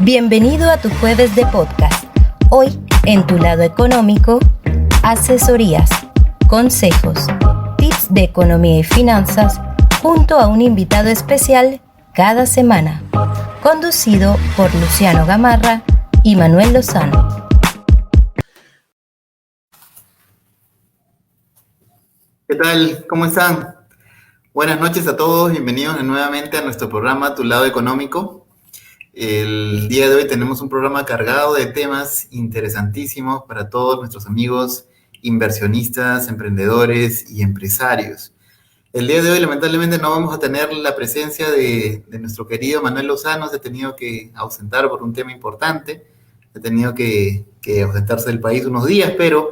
Bienvenido a tu jueves de podcast. Hoy, en tu lado económico, asesorías, consejos, tips de economía y finanzas, junto a un invitado especial cada semana, conducido por Luciano Gamarra y Manuel Lozano. ¿Qué tal? ¿Cómo están? Buenas noches a todos, bienvenidos nuevamente a nuestro programa Tu Lado Económico. El día de hoy tenemos un programa cargado de temas interesantísimos para todos nuestros amigos inversionistas, emprendedores y empresarios. El día de hoy lamentablemente no vamos a tener la presencia de nuestro querido Manuel Lozano. Se ha tenido que ausentar por un tema importante, ha tenido que ausentarse del país unos días, pero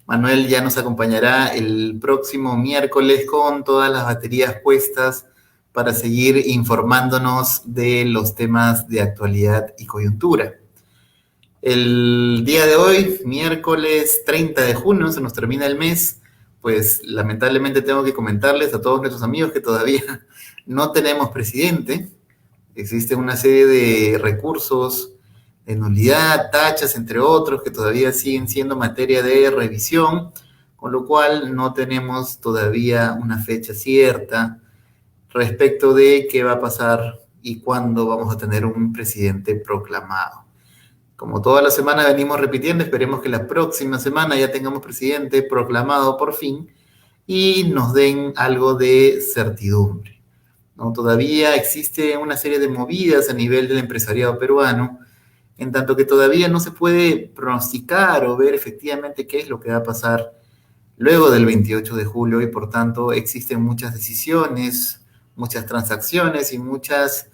Manuel ya nos acompañará el próximo miércoles con todas las baterías puestas para seguir informándonos de los temas de actualidad y coyuntura. El día de hoy, miércoles 30 de junio, se nos termina el mes, pues lamentablemente tengo que comentarles a todos nuestros amigos que todavía no tenemos presidente. Existe una serie de recursos de nulidad, tachas, entre otros, que todavía siguen siendo materia de revisión, con lo cual no tenemos todavía una fecha cierta respecto de qué va a pasar y cuándo vamos a tener un presidente proclamado. Como toda la semana venimos repitiendo, esperemos que la próxima semana ya tengamos presidente proclamado por fin y nos den algo de certidumbre, ¿no? Todavía existe una serie de movidas a nivel del empresariado peruano, en tanto que todavía no se puede pronosticar o ver efectivamente qué es lo que va a pasar luego del 28 de julio y por tanto existen muchas decisiones, muchas transacciones y muchas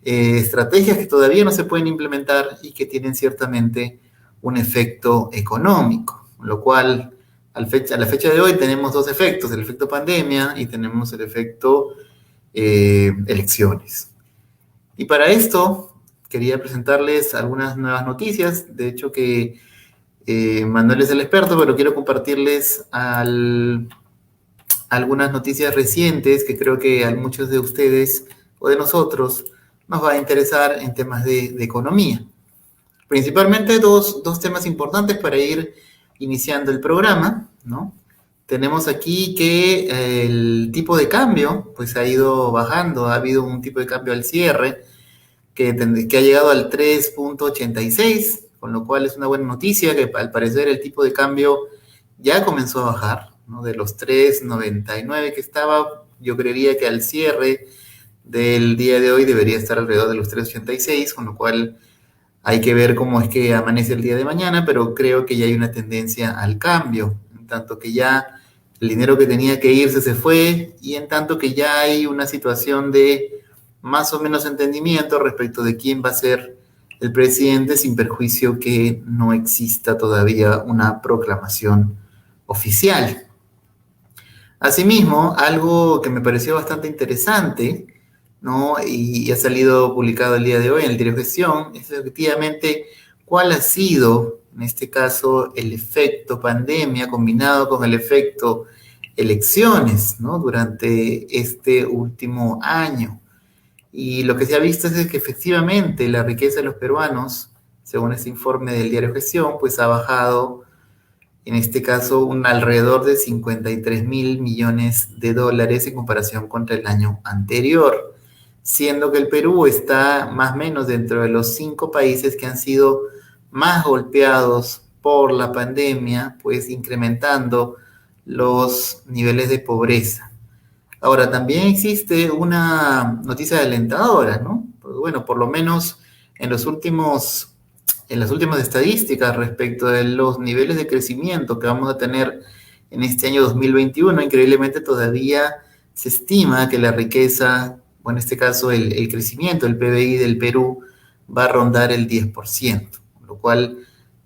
estrategias que todavía no se pueden implementar y que tienen ciertamente un efecto económico, lo cual a la fecha de hoy tenemos dos efectos, el efecto pandemia y tenemos el efecto elecciones. Y para esto quería presentarles algunas nuevas noticias, de hecho que Manuel es el experto, pero quiero compartirles algunas noticias recientes que creo que a muchos de ustedes o de nosotros nos va a interesar en temas de economía. Principalmente dos temas importantes para ir iniciando el programa, ¿no? Tenemos aquí que el tipo de cambio pues ha ido bajando, ha habido un tipo de cambio al cierre que ha llegado al 3.86, con lo cual es una buena noticia que al parecer el tipo de cambio ya comenzó a bajar, ¿no? De los 3.99 que estaba, yo creería que al cierre del día de hoy debería estar alrededor de los 3.86, con lo cual hay que ver cómo es que amanece el día de mañana, pero creo que ya hay una tendencia al cambio, en tanto que ya el dinero que tenía que irse se fue y en tanto que ya hay una situación de más o menos entendimiento respecto de quién va a ser el presidente, sin perjuicio que no exista todavía una proclamación oficial. Asimismo, algo que me pareció bastante interesante, ¿no? Y ha salido publicado el día de hoy en el Diario Gestión, es efectivamente cuál ha sido, en este caso, el efecto pandemia combinado con el efecto elecciones, ¿no? Durante este último año. Y lo que se ha visto es que efectivamente la riqueza de los peruanos, según este informe del Diario Gestión, pues ha bajado, en este caso, un alrededor de 53.000 millones de dólares en comparación contra el año anterior, siendo que el Perú está más o menos dentro de los 5 países que han sido más golpeados por la pandemia, pues incrementando los niveles de pobreza. Ahora, también existe una noticia alentadora, ¿no? Pues bueno, por lo menos en las últimas estadísticas respecto de los niveles de crecimiento que vamos a tener en este año 2021, increíblemente todavía se estima que la riqueza, o en este caso el crecimiento, el PBI del Perú, va a rondar el 10%, lo cual,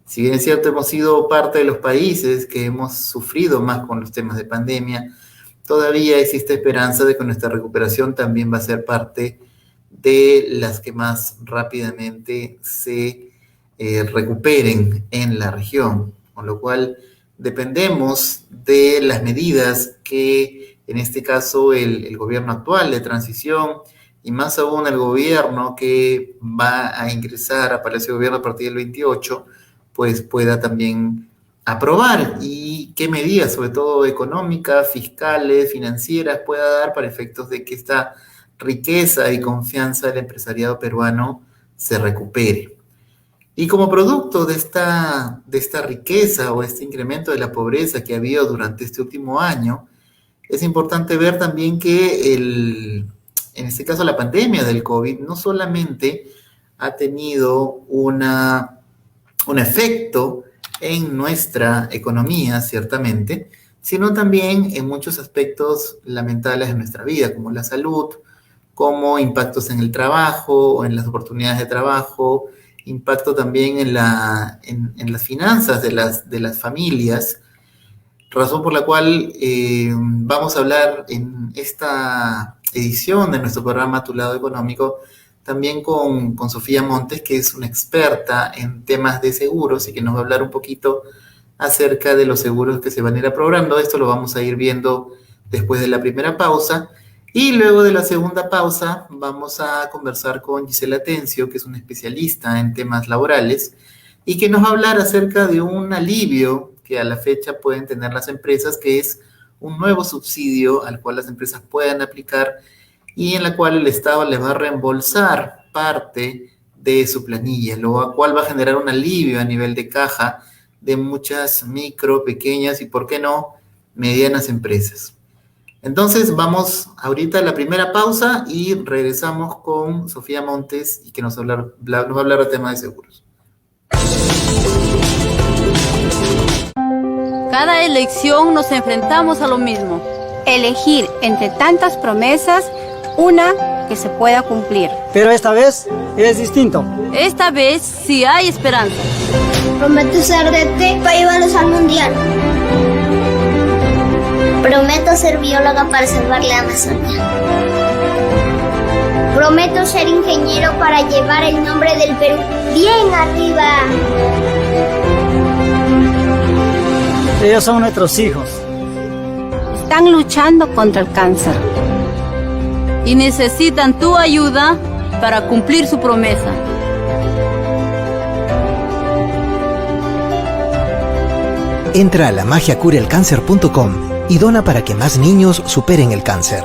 si bien es cierto, hemos sido parte de los países que hemos sufrido más con los temas de pandemia, todavía existe esperanza de que nuestra recuperación también va a ser parte de las que más rápidamente se recuperen en la región, con lo cual dependemos de las medidas que en este caso el gobierno actual de transición y más aún el gobierno que va a ingresar a Palacio de Gobierno a partir del 28, pues pueda también aprobar y qué medidas, sobre todo económicas, fiscales, financieras, pueda dar para efectos de que esta riqueza y confianza del empresariado peruano se recupere. Y como producto de esta riqueza o este incremento de la pobreza que ha habido durante este último año, es importante ver también que en este caso la pandemia del COVID no solamente ha tenido un efecto en nuestra economía, ciertamente, sino también en muchos aspectos lamentables de nuestra vida, como la salud, como impactos en el trabajo o en las oportunidades de trabajo, impacto también en las finanzas de las familias, razón por la cual vamos a hablar en esta edición de nuestro programa Tu Lado Económico también con Sofía Montes, que es una experta en temas de seguros y que nos va a hablar un poquito acerca de los seguros que se van a ir aprobando. Esto lo vamos a ir viendo después de la primera pausa. Y luego de la segunda pausa vamos a conversar con Gisela Atencio, que es una especialista en temas laborales y que nos va a hablar acerca de un alivio que a la fecha pueden tener las empresas, que es un nuevo subsidio al cual las empresas puedan aplicar y en la cual el Estado les va a reembolsar parte de su planilla, lo cual va a generar un alivio a nivel de caja de muchas micro, pequeñas y, ¿por qué no?, medianas empresas. Entonces vamos ahorita a la primera pausa y regresamos con Sofía Montes y que nos va a hablar del tema de seguros. Cada elección nos enfrentamos a lo mismo. Elegir entre tantas promesas una que se pueda cumplir. Pero esta vez es distinto. Esta vez sí hay esperanza. Prometo ser DT para llevarlos al mundial. Prometo ser bióloga para salvar la Amazonia. Prometo ser ingeniero para llevar el nombre del Perú bien arriba. Ellos son nuestros hijos. Están luchando contra el cáncer. Y necesitan tu ayuda para cumplir su promesa. Entra a lamagiacurelcáncer.com y dona para que más niños superen el cáncer.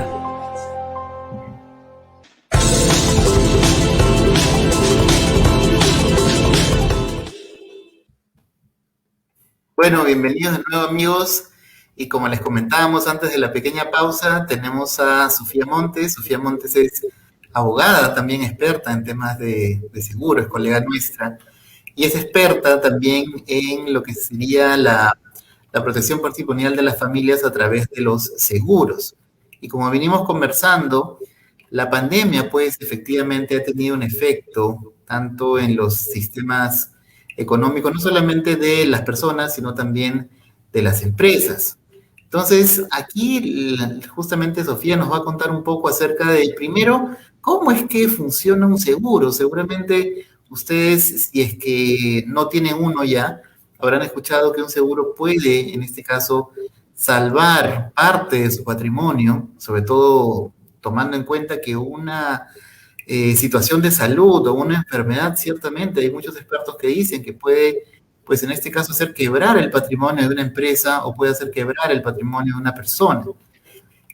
Bueno, bienvenidos de nuevo, amigos. Y como les comentábamos antes de la pequeña pausa, tenemos a Sofía Montes. Sofía Montes es abogada, también experta en temas de seguro, es colega nuestra. Y es experta también en lo que sería la protección patrimonial de las familias a través de los seguros. Y como venimos conversando, la pandemia, pues, efectivamente ha tenido un efecto tanto en los sistemas económicos, no solamente de las personas, sino también de las empresas. Entonces, aquí justamente Sofía nos va a contar un poco acerca de, primero, cómo es que funciona un seguro. Seguramente ustedes, si es que no tienen uno ya, habrán escuchado que un seguro puede, en este caso, salvar parte de su patrimonio, sobre todo tomando en cuenta que una situación de salud o una enfermedad, ciertamente, hay muchos expertos que dicen que puede, pues en este caso, hacer quebrar el patrimonio de una empresa o puede hacer quebrar el patrimonio de una persona.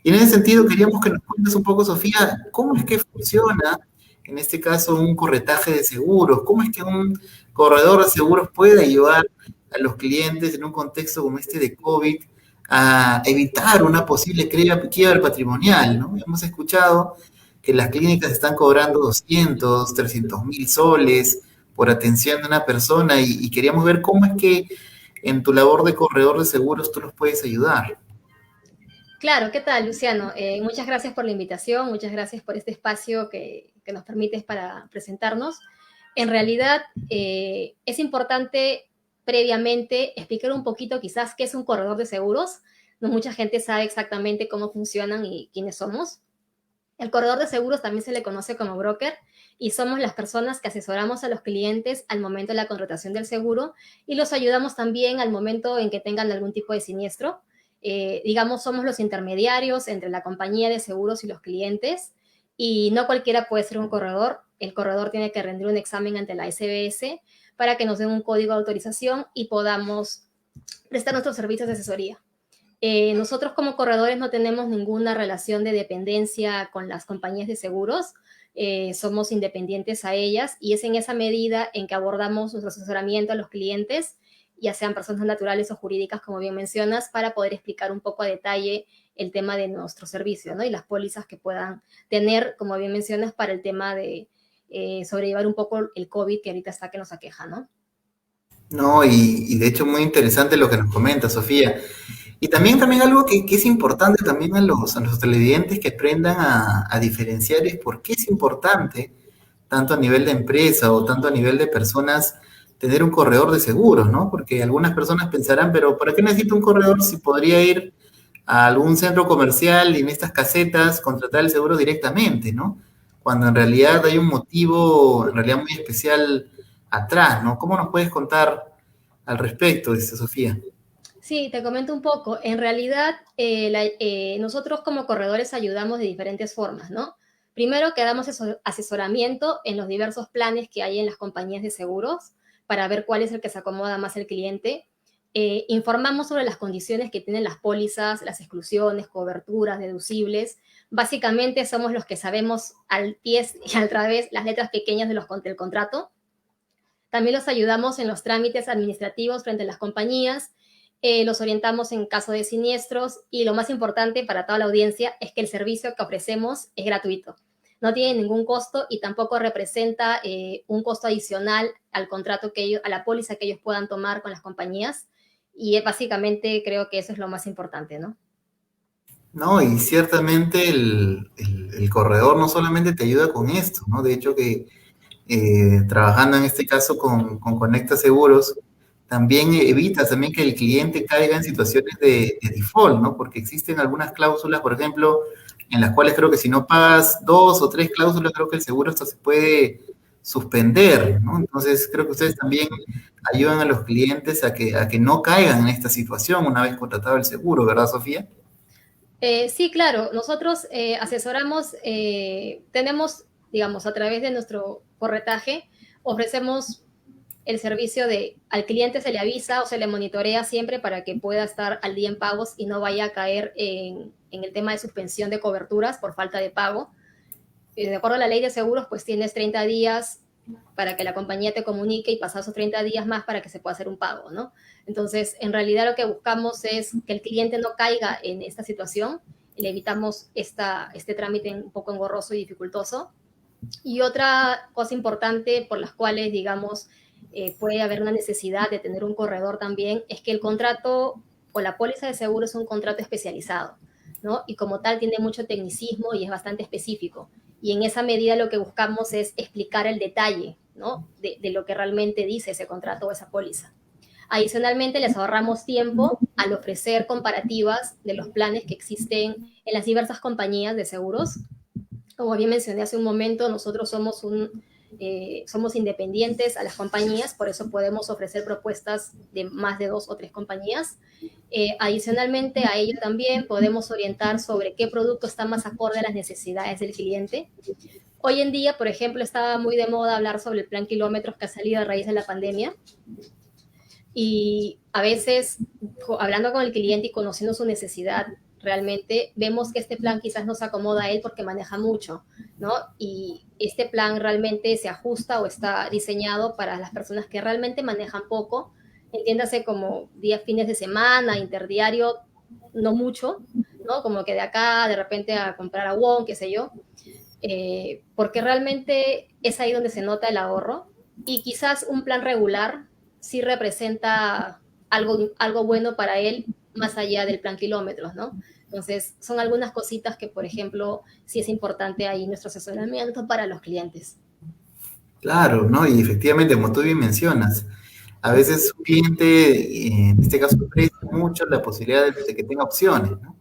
Y en ese sentido queríamos que nos cuentes un poco, Sofía, cómo es que funciona, en este caso, un corretaje de seguros, cómo es que un corredor de seguros puede ayudar a los clientes en un contexto como este de COVID a evitar una posible quiebra patrimonial, ¿no? Hemos escuchado que las clínicas están cobrando 200, 300.000 soles por atención de una persona y queríamos ver cómo es que en tu labor de corredor de seguros tú los puedes ayudar. Claro, ¿qué tal, Luciano? Muchas gracias por la invitación, muchas gracias por este espacio que nos permites para presentarnos. En realidad, es importante previamente explicar un poquito quizás qué es un corredor de seguros. No mucha gente sabe exactamente cómo funcionan y quiénes somos. El corredor de seguros también se le conoce como broker y somos las personas que asesoramos a los clientes al momento de la contratación del seguro y los ayudamos también al momento en que tengan algún tipo de siniestro. Digamos, somos los intermediarios entre la compañía de seguros y los clientes y no cualquiera puede ser un corredor. El corredor tiene que rendir un examen ante la SBS para que nos den un código de autorización y podamos prestar nuestros servicios de asesoría. Nosotros como corredores no tenemos ninguna relación de dependencia con las compañías de seguros, somos independientes a ellas y es en esa medida en que abordamos nuestro asesoramiento a los clientes, ya sean personas naturales o jurídicas, como bien mencionas, para poder explicar un poco a detalle el tema de nuestro servicio, ¿no? Y las pólizas que puedan tener, como bien mencionas, para el tema de sobrellevar un poco el COVID que ahorita está que nos aqueja, ¿no? No, y de hecho muy interesante lo que nos comenta Sofía. Y también algo que es importante también a los televidentes que aprendan a diferenciar es por qué es importante, tanto a nivel de empresa o tanto a nivel de personas, tener un corredor de seguros, ¿no? Porque algunas personas pensarán, pero ¿para qué necesito un corredor si podría ir a algún centro comercial y en estas casetas contratar el seguro directamente, ¿no? Cuando en realidad hay un motivo, en realidad muy especial atrás, ¿no? ¿Cómo nos puedes contar al respecto, dice Sofía? Sí, te comento un poco. En realidad, nosotros como corredores ayudamos de diferentes formas, ¿no? Primero, que damos asesoramiento en los diversos planes que hay en las compañías de seguros para ver cuál es el que se acomoda más al cliente. Informamos sobre las condiciones que tienen las pólizas, las exclusiones, coberturas, deducibles. Básicamente somos los que sabemos al pie y al través las letras pequeñas del contrato. También los ayudamos en los trámites administrativos frente a las compañías. Los orientamos en caso de siniestros y lo más importante para toda la audiencia es que el servicio que ofrecemos es gratuito. No tiene ningún costo y tampoco representa un costo adicional al contrato a la póliza que ellos puedan tomar con las compañías. Y básicamente creo que eso es lo más importante, ¿no? No, y ciertamente el corredor no solamente te ayuda con esto, ¿no? De hecho que trabajando en este caso con Conecta Seguros, también evitas también que el cliente caiga en situaciones de default, ¿no? Porque existen algunas cláusulas, por ejemplo, en las cuales creo que si no pagas 2 o 3 cláusulas, creo que el seguro hasta se puede suspender, ¿no? Entonces, creo que ustedes también ayudan a los clientes a que no caigan en esta situación una vez contratado el seguro, ¿verdad, Sofía? Sí, claro. Nosotros asesoramos, tenemos, digamos, a través de nuestro corretaje, ofrecemos el servicio al cliente se le avisa o se le monitorea siempre para que pueda estar al día en pagos y no vaya a caer en el tema de suspensión de coberturas por falta de pago. De acuerdo a la ley de seguros, pues tienes 30 días para que la compañía te comunique y pasar esos 30 días más para que se pueda hacer un pago, ¿no? Entonces, en realidad lo que buscamos es que el cliente no caiga en esta situación, le evitamos este trámite un poco engorroso y dificultoso. Y otra cosa importante por las cuales, digamos, puede haber una necesidad de tener un corredor también, es que el contrato o la póliza de seguro es un contrato especializado, ¿no? Y como tal tiene mucho tecnicismo y es bastante específico. Y en esa medida lo que buscamos es explicar el detalle, ¿no? de lo que realmente dice ese contrato o esa póliza. Adicionalmente, les ahorramos tiempo al ofrecer comparativas de los planes que existen en las diversas compañías de seguros. Como bien mencioné hace un momento, nosotros somos independientes a las compañías, por eso podemos ofrecer propuestas de más de 2 o 3 compañías. Adicionalmente a ello también podemos orientar sobre qué producto está más acorde a las necesidades del cliente. Hoy en día, por ejemplo, está muy de moda hablar sobre el plan kilómetros que ha salido a raíz de la pandemia. Y a veces, hablando con el cliente y conociendo su necesidad, realmente vemos que este plan quizás no se acomoda a él porque maneja mucho, ¿no? Y este plan realmente se ajusta o está diseñado para las personas que realmente manejan poco, entiéndase como fines de semana, interdiario, no mucho, ¿no? Como que de acá de repente a comprar a Wong, qué sé yo, porque realmente es ahí donde se nota el ahorro y quizás un plan regular sí representa algo bueno para él más allá del plan kilómetros, ¿no? Entonces, son algunas cositas que, por ejemplo, sí es importante ahí nuestro asesoramiento para los clientes. Claro, ¿no? Y efectivamente, como tú bien mencionas, a veces un cliente, en este caso, aprecia mucho la posibilidad de que tenga opciones, ¿no?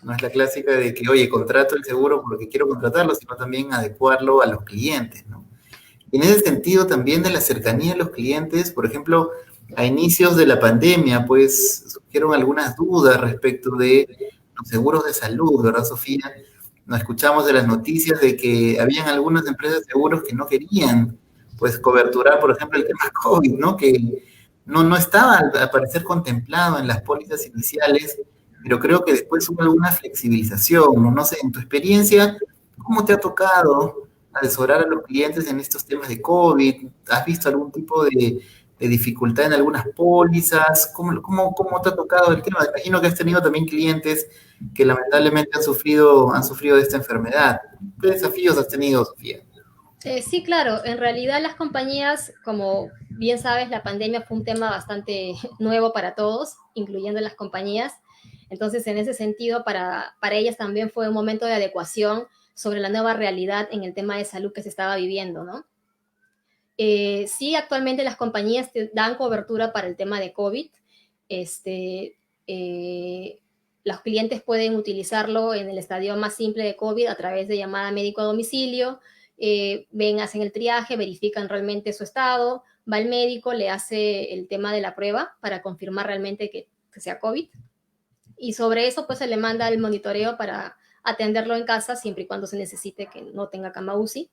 No es la clásica de que, oye, contrato el seguro porque quiero contratarlo, sino también adecuarlo a los clientes, ¿no? Y en ese sentido también de la cercanía de los clientes, por ejemplo, a inicios de la pandemia, pues surgieron algunas dudas respecto de los seguros de salud, ¿verdad, Sofía? nos escuchamos de las noticias de que habían algunas empresas de seguros que no querían, pues, coberturar, por ejemplo, el tema COVID, ¿no? Que no estaba, al parecer, contemplado en las pólizas iniciales, pero creo que después hubo alguna flexibilización, ¿no? No sé, en tu experiencia, ¿cómo te ha tocado asesorar a los clientes en estos temas de COVID? ¿Has visto algún tipo de dificultad en algunas pólizas? ¿Cómo te ha tocado el tema? Imagino que has tenido también clientes que lamentablemente han sufrido de esta enfermedad. ¿Qué desafíos has tenido, Sofía? Sí, claro. En realidad las compañías, como bien sabes, la pandemia fue un tema bastante nuevo para todos, incluyendo las compañías. Entonces, en ese sentido, para ellas también fue un momento de adecuación sobre la nueva realidad en el tema de salud que se estaba viviendo, ¿no? Sí, actualmente las compañías te dan cobertura para el tema de COVID. Los clientes pueden utilizarlo en el estadio más simple de COVID a través de llamada médico a domicilio. Hacen el triaje, verifican realmente su estado, va el médico, le hace el tema de la prueba para confirmar realmente que sea COVID. Y sobre eso, pues se le manda el monitoreo para atenderlo en casa, siempre y cuando se necesite que no tenga cama UCI.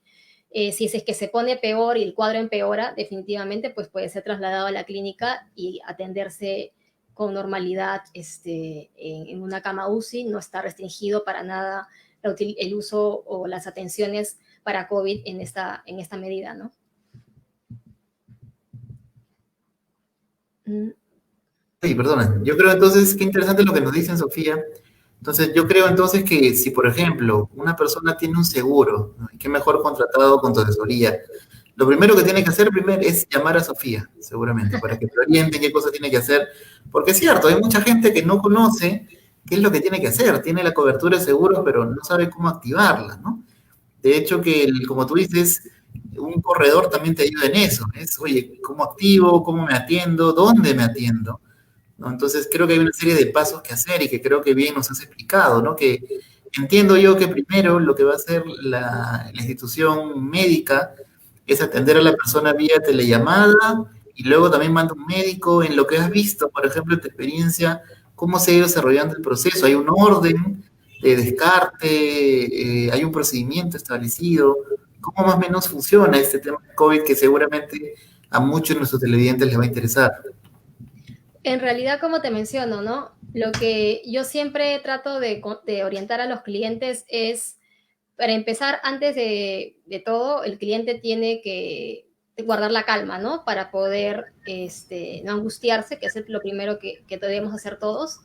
Si es que se pone peor y el cuadro empeora, definitivamente pues puede ser trasladado a la clínica y atenderse con normalidad en una cama UCI. No está restringido para nada el uso o las atenciones para COVID en esta medida, ¿no? Sí, perdona. Yo creo entonces, qué interesante lo que nos dicen, Sofía. Entonces, yo creo entonces que si, por ejemplo, una persona tiene un seguro, ¿no? Y qué mejor contratado con tu asesoría, lo primero que tiene que hacer primero es llamar a Sofía, seguramente, para que te oriente qué cosa tiene que hacer. Porque es cierto, hay mucha gente que no conoce qué es lo que tiene que hacer. Tiene la cobertura de seguros, pero no sabe cómo activarla, ¿no? De hecho, como tú dices, un corredor también te ayuda en eso. Oye, ¿cómo activo? ¿Cómo me atiendo? ¿Dónde me atiendo? ¿No? Entonces, creo que hay una serie de pasos que hacer y que creo que bien nos has explicado, ¿no? Que entiendo yo que primero lo que va a hacer la institución médica es atender a la persona vía telellamada y luego también manda un médico. En lo que has visto, por ejemplo, en tu experiencia, cómo se ha ido desarrollando el proceso. Hay un orden de descarte, hay un procedimiento establecido. ¿Cómo más o menos funciona este tema de COVID que seguramente a muchos de nuestros televidentes les va a interesar? En realidad, como te menciono, ¿no? Lo que yo siempre trato de orientar a los clientes es, para empezar, antes de todo, el cliente tiene que guardar la calma, ¿no? Para poder no angustiarse, que es lo primero que debemos hacer todos.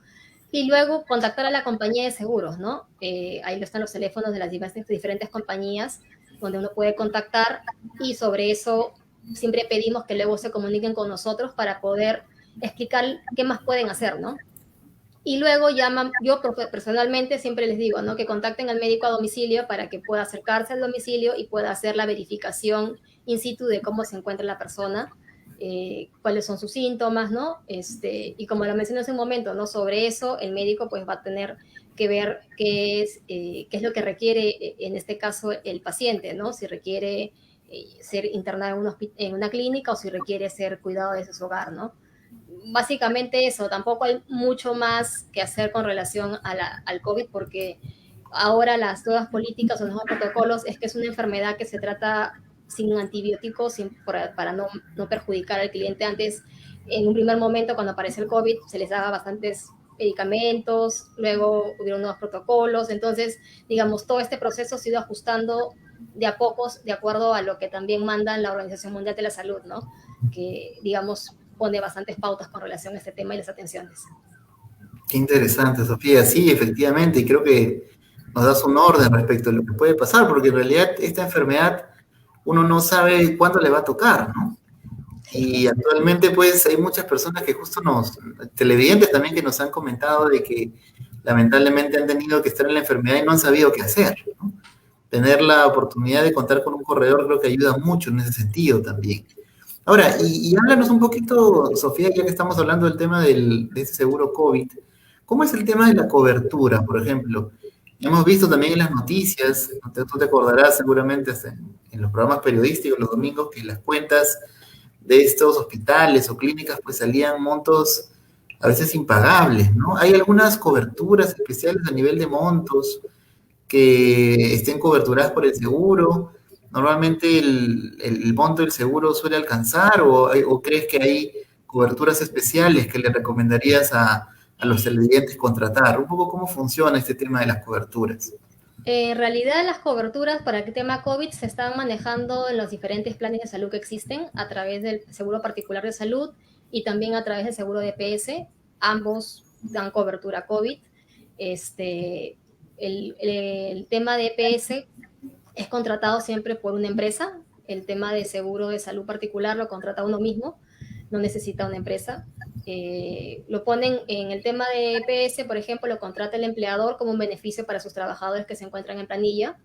Y luego contactar a la compañía de seguros, ¿no? Ahí están los teléfonos de las diferentes compañías donde uno puede contactar, y sobre eso siempre pedimos que luego se comuniquen con nosotros para poder explicar qué más pueden hacer, ¿no? Y luego llaman, yo personalmente siempre les digo, ¿no? Que contacten al médico a domicilio para que pueda acercarse al domicilio y pueda hacer la verificación in situ de cómo se encuentra la persona, cuáles son sus síntomas, ¿no? Y como lo mencioné hace un momento, ¿no? Sobre eso el médico pues va a tener que ver qué es lo que requiere en este caso el paciente, ¿no? Si requiere ser internado en una clínica o si requiere ser cuidado desde su hogar, ¿no? Básicamente eso. Tampoco hay mucho más que hacer con relación al COVID, porque ahora las nuevas políticas o los nuevos protocolos es que es una enfermedad que se trata sin antibióticos para no perjudicar al cliente. Antes, en un primer momento, cuando apareció el COVID, se les daba bastantes medicamentos, luego hubieron nuevos protocolos. Entonces, digamos, todo este proceso se ha ido ajustando de a pocos, de acuerdo a lo que también manda la Organización Mundial de la Salud, ¿no? Que, digamos, pone bastantes pautas con relación a este tema y las atenciones. Qué interesante, Sofía. Sí, efectivamente, y creo que nos das un orden respecto a lo que puede pasar, porque en realidad esta enfermedad uno no sabe cuándo le va a tocar, ¿no? Y actualmente pues hay muchas personas que justo televidentes también, que nos han comentado de que lamentablemente han tenido que estar en la enfermedad y no han sabido qué hacer, ¿no? Tener la oportunidad de contar con un corredor creo que ayuda mucho en ese sentido también. Ahora, y háblanos un poquito, Sofía, ya que estamos hablando del tema de ese seguro COVID, ¿cómo es el tema de la cobertura, por ejemplo? Hemos visto también en las noticias, tú te acordarás seguramente en los programas periodísticos los domingos, que las cuentas de estos hospitales o clínicas pues salían montos a veces impagables, ¿no? ¿Hay algunas coberturas especiales a nivel de montos que estén coberturadas por el seguro? ¿Normalmente el monto del seguro suele alcanzar o crees que hay coberturas especiales que le recomendarías a los televidentes contratar? Un poco cómo funciona este tema de las coberturas. En realidad, las coberturas para el tema COVID se están manejando en los diferentes planes de salud que existen a través del seguro particular de salud y también a través del seguro de EPS. Ambos dan cobertura COVID. El tema de EPS es contratado siempre por una empresa. El tema de seguro de salud particular lo contrata uno mismo, no necesita una empresa. Lo ponen en el tema de EPS, por ejemplo, lo contrata el empleador como un beneficio para sus trabajadores que se encuentran en planilla.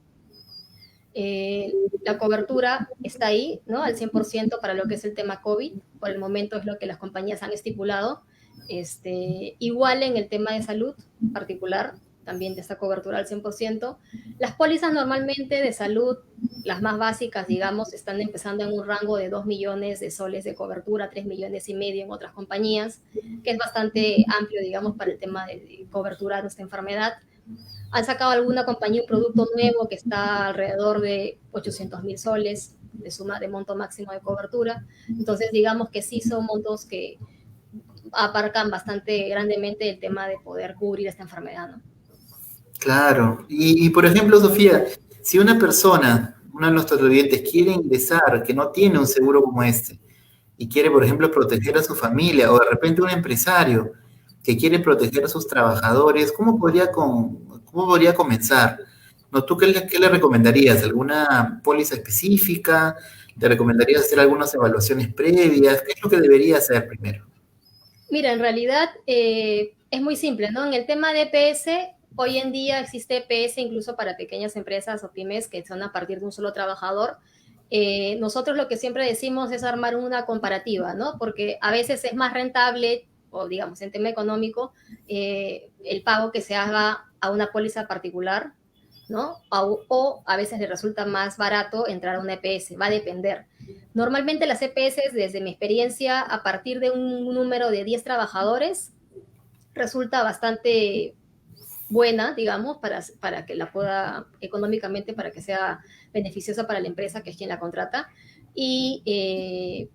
La cobertura está ahí, ¿no? Al 100% para lo que es el tema COVID. Por el momento es lo que las compañías han estipulado. Igual en el tema de salud particular, también de esta cobertura al 100%. Las pólizas normalmente de salud, las más básicas, digamos, están empezando en un rango de 2 millones de soles de cobertura, 3 millones y medio en otras compañías, que es bastante amplio, digamos, para el tema de cobertura de esta enfermedad. Han sacado alguna compañía un producto nuevo que está alrededor de 800.000 soles de monto máximo de cobertura. Entonces, digamos que sí son montos que aparcan bastante grandemente el tema de poder cubrir esta enfermedad, ¿no? Claro. Por ejemplo, Sofía, si una persona, uno de nuestros oyentes, quiere ingresar, que no tiene un seguro como este, y quiere, por ejemplo, proteger a su familia, o de repente un empresario que quiere proteger a sus trabajadores, ¿cómo podría comenzar? ¿No? ¿Tú qué le recomendarías? ¿Alguna póliza específica? ¿Le recomendarías hacer algunas evaluaciones previas? ¿Qué es lo que debería hacer primero? Mira, en realidad es muy simple, ¿no? En el tema de EPS, hoy en día existe EPS incluso para pequeñas empresas o pymes que son a partir de un solo trabajador. Nosotros lo que siempre decimos es armar una comparativa, ¿no? Porque a veces es más rentable, o digamos, en tema económico, el pago que se haga a una póliza particular, ¿no? O a veces le resulta más barato entrar a una EPS, va a depender. Normalmente las EPS, desde mi experiencia, a partir de un número de 10 trabajadores, resulta bastante buena, digamos, para que la pueda económicamente, para que sea beneficiosa para la empresa, que es quien la contrata. Y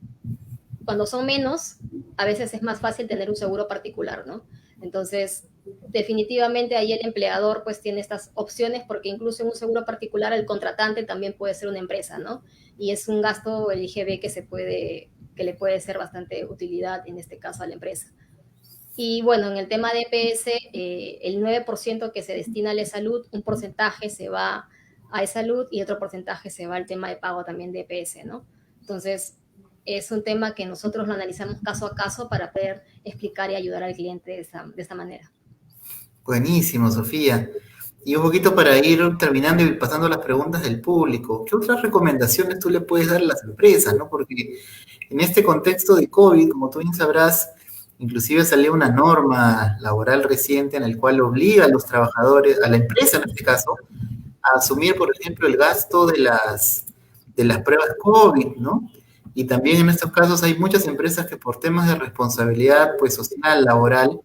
cuando son menos, a veces es más fácil tener un seguro particular, ¿no? Entonces, definitivamente ahí el empleador pues tiene estas opciones porque incluso en un seguro particular el contratante también puede ser una empresa, ¿no? Y es un gasto, el IGB, que le puede ser bastante utilidad en este caso a la empresa. Y bueno, en el tema de EPS, el 9% que se destina a la salud, un porcentaje se va a salud y otro porcentaje se va al tema de pago también de EPS, ¿no? Entonces, es un tema que nosotros lo analizamos caso a caso para poder explicar y ayudar al cliente de esta manera. Buenísimo, Sofía. Y un poquito para ir terminando y pasando a las preguntas del público, ¿qué otras recomendaciones tú le puedes dar a las empresas, no? Porque en este contexto de COVID, como tú bien sabrás, inclusive salió una norma laboral reciente en el cual obliga a los trabajadores, a la empresa en este caso, a asumir, por ejemplo, el gasto de las pruebas COVID, ¿no? Y también en estos casos hay muchas empresas que por temas de responsabilidad, pues, social, laboral,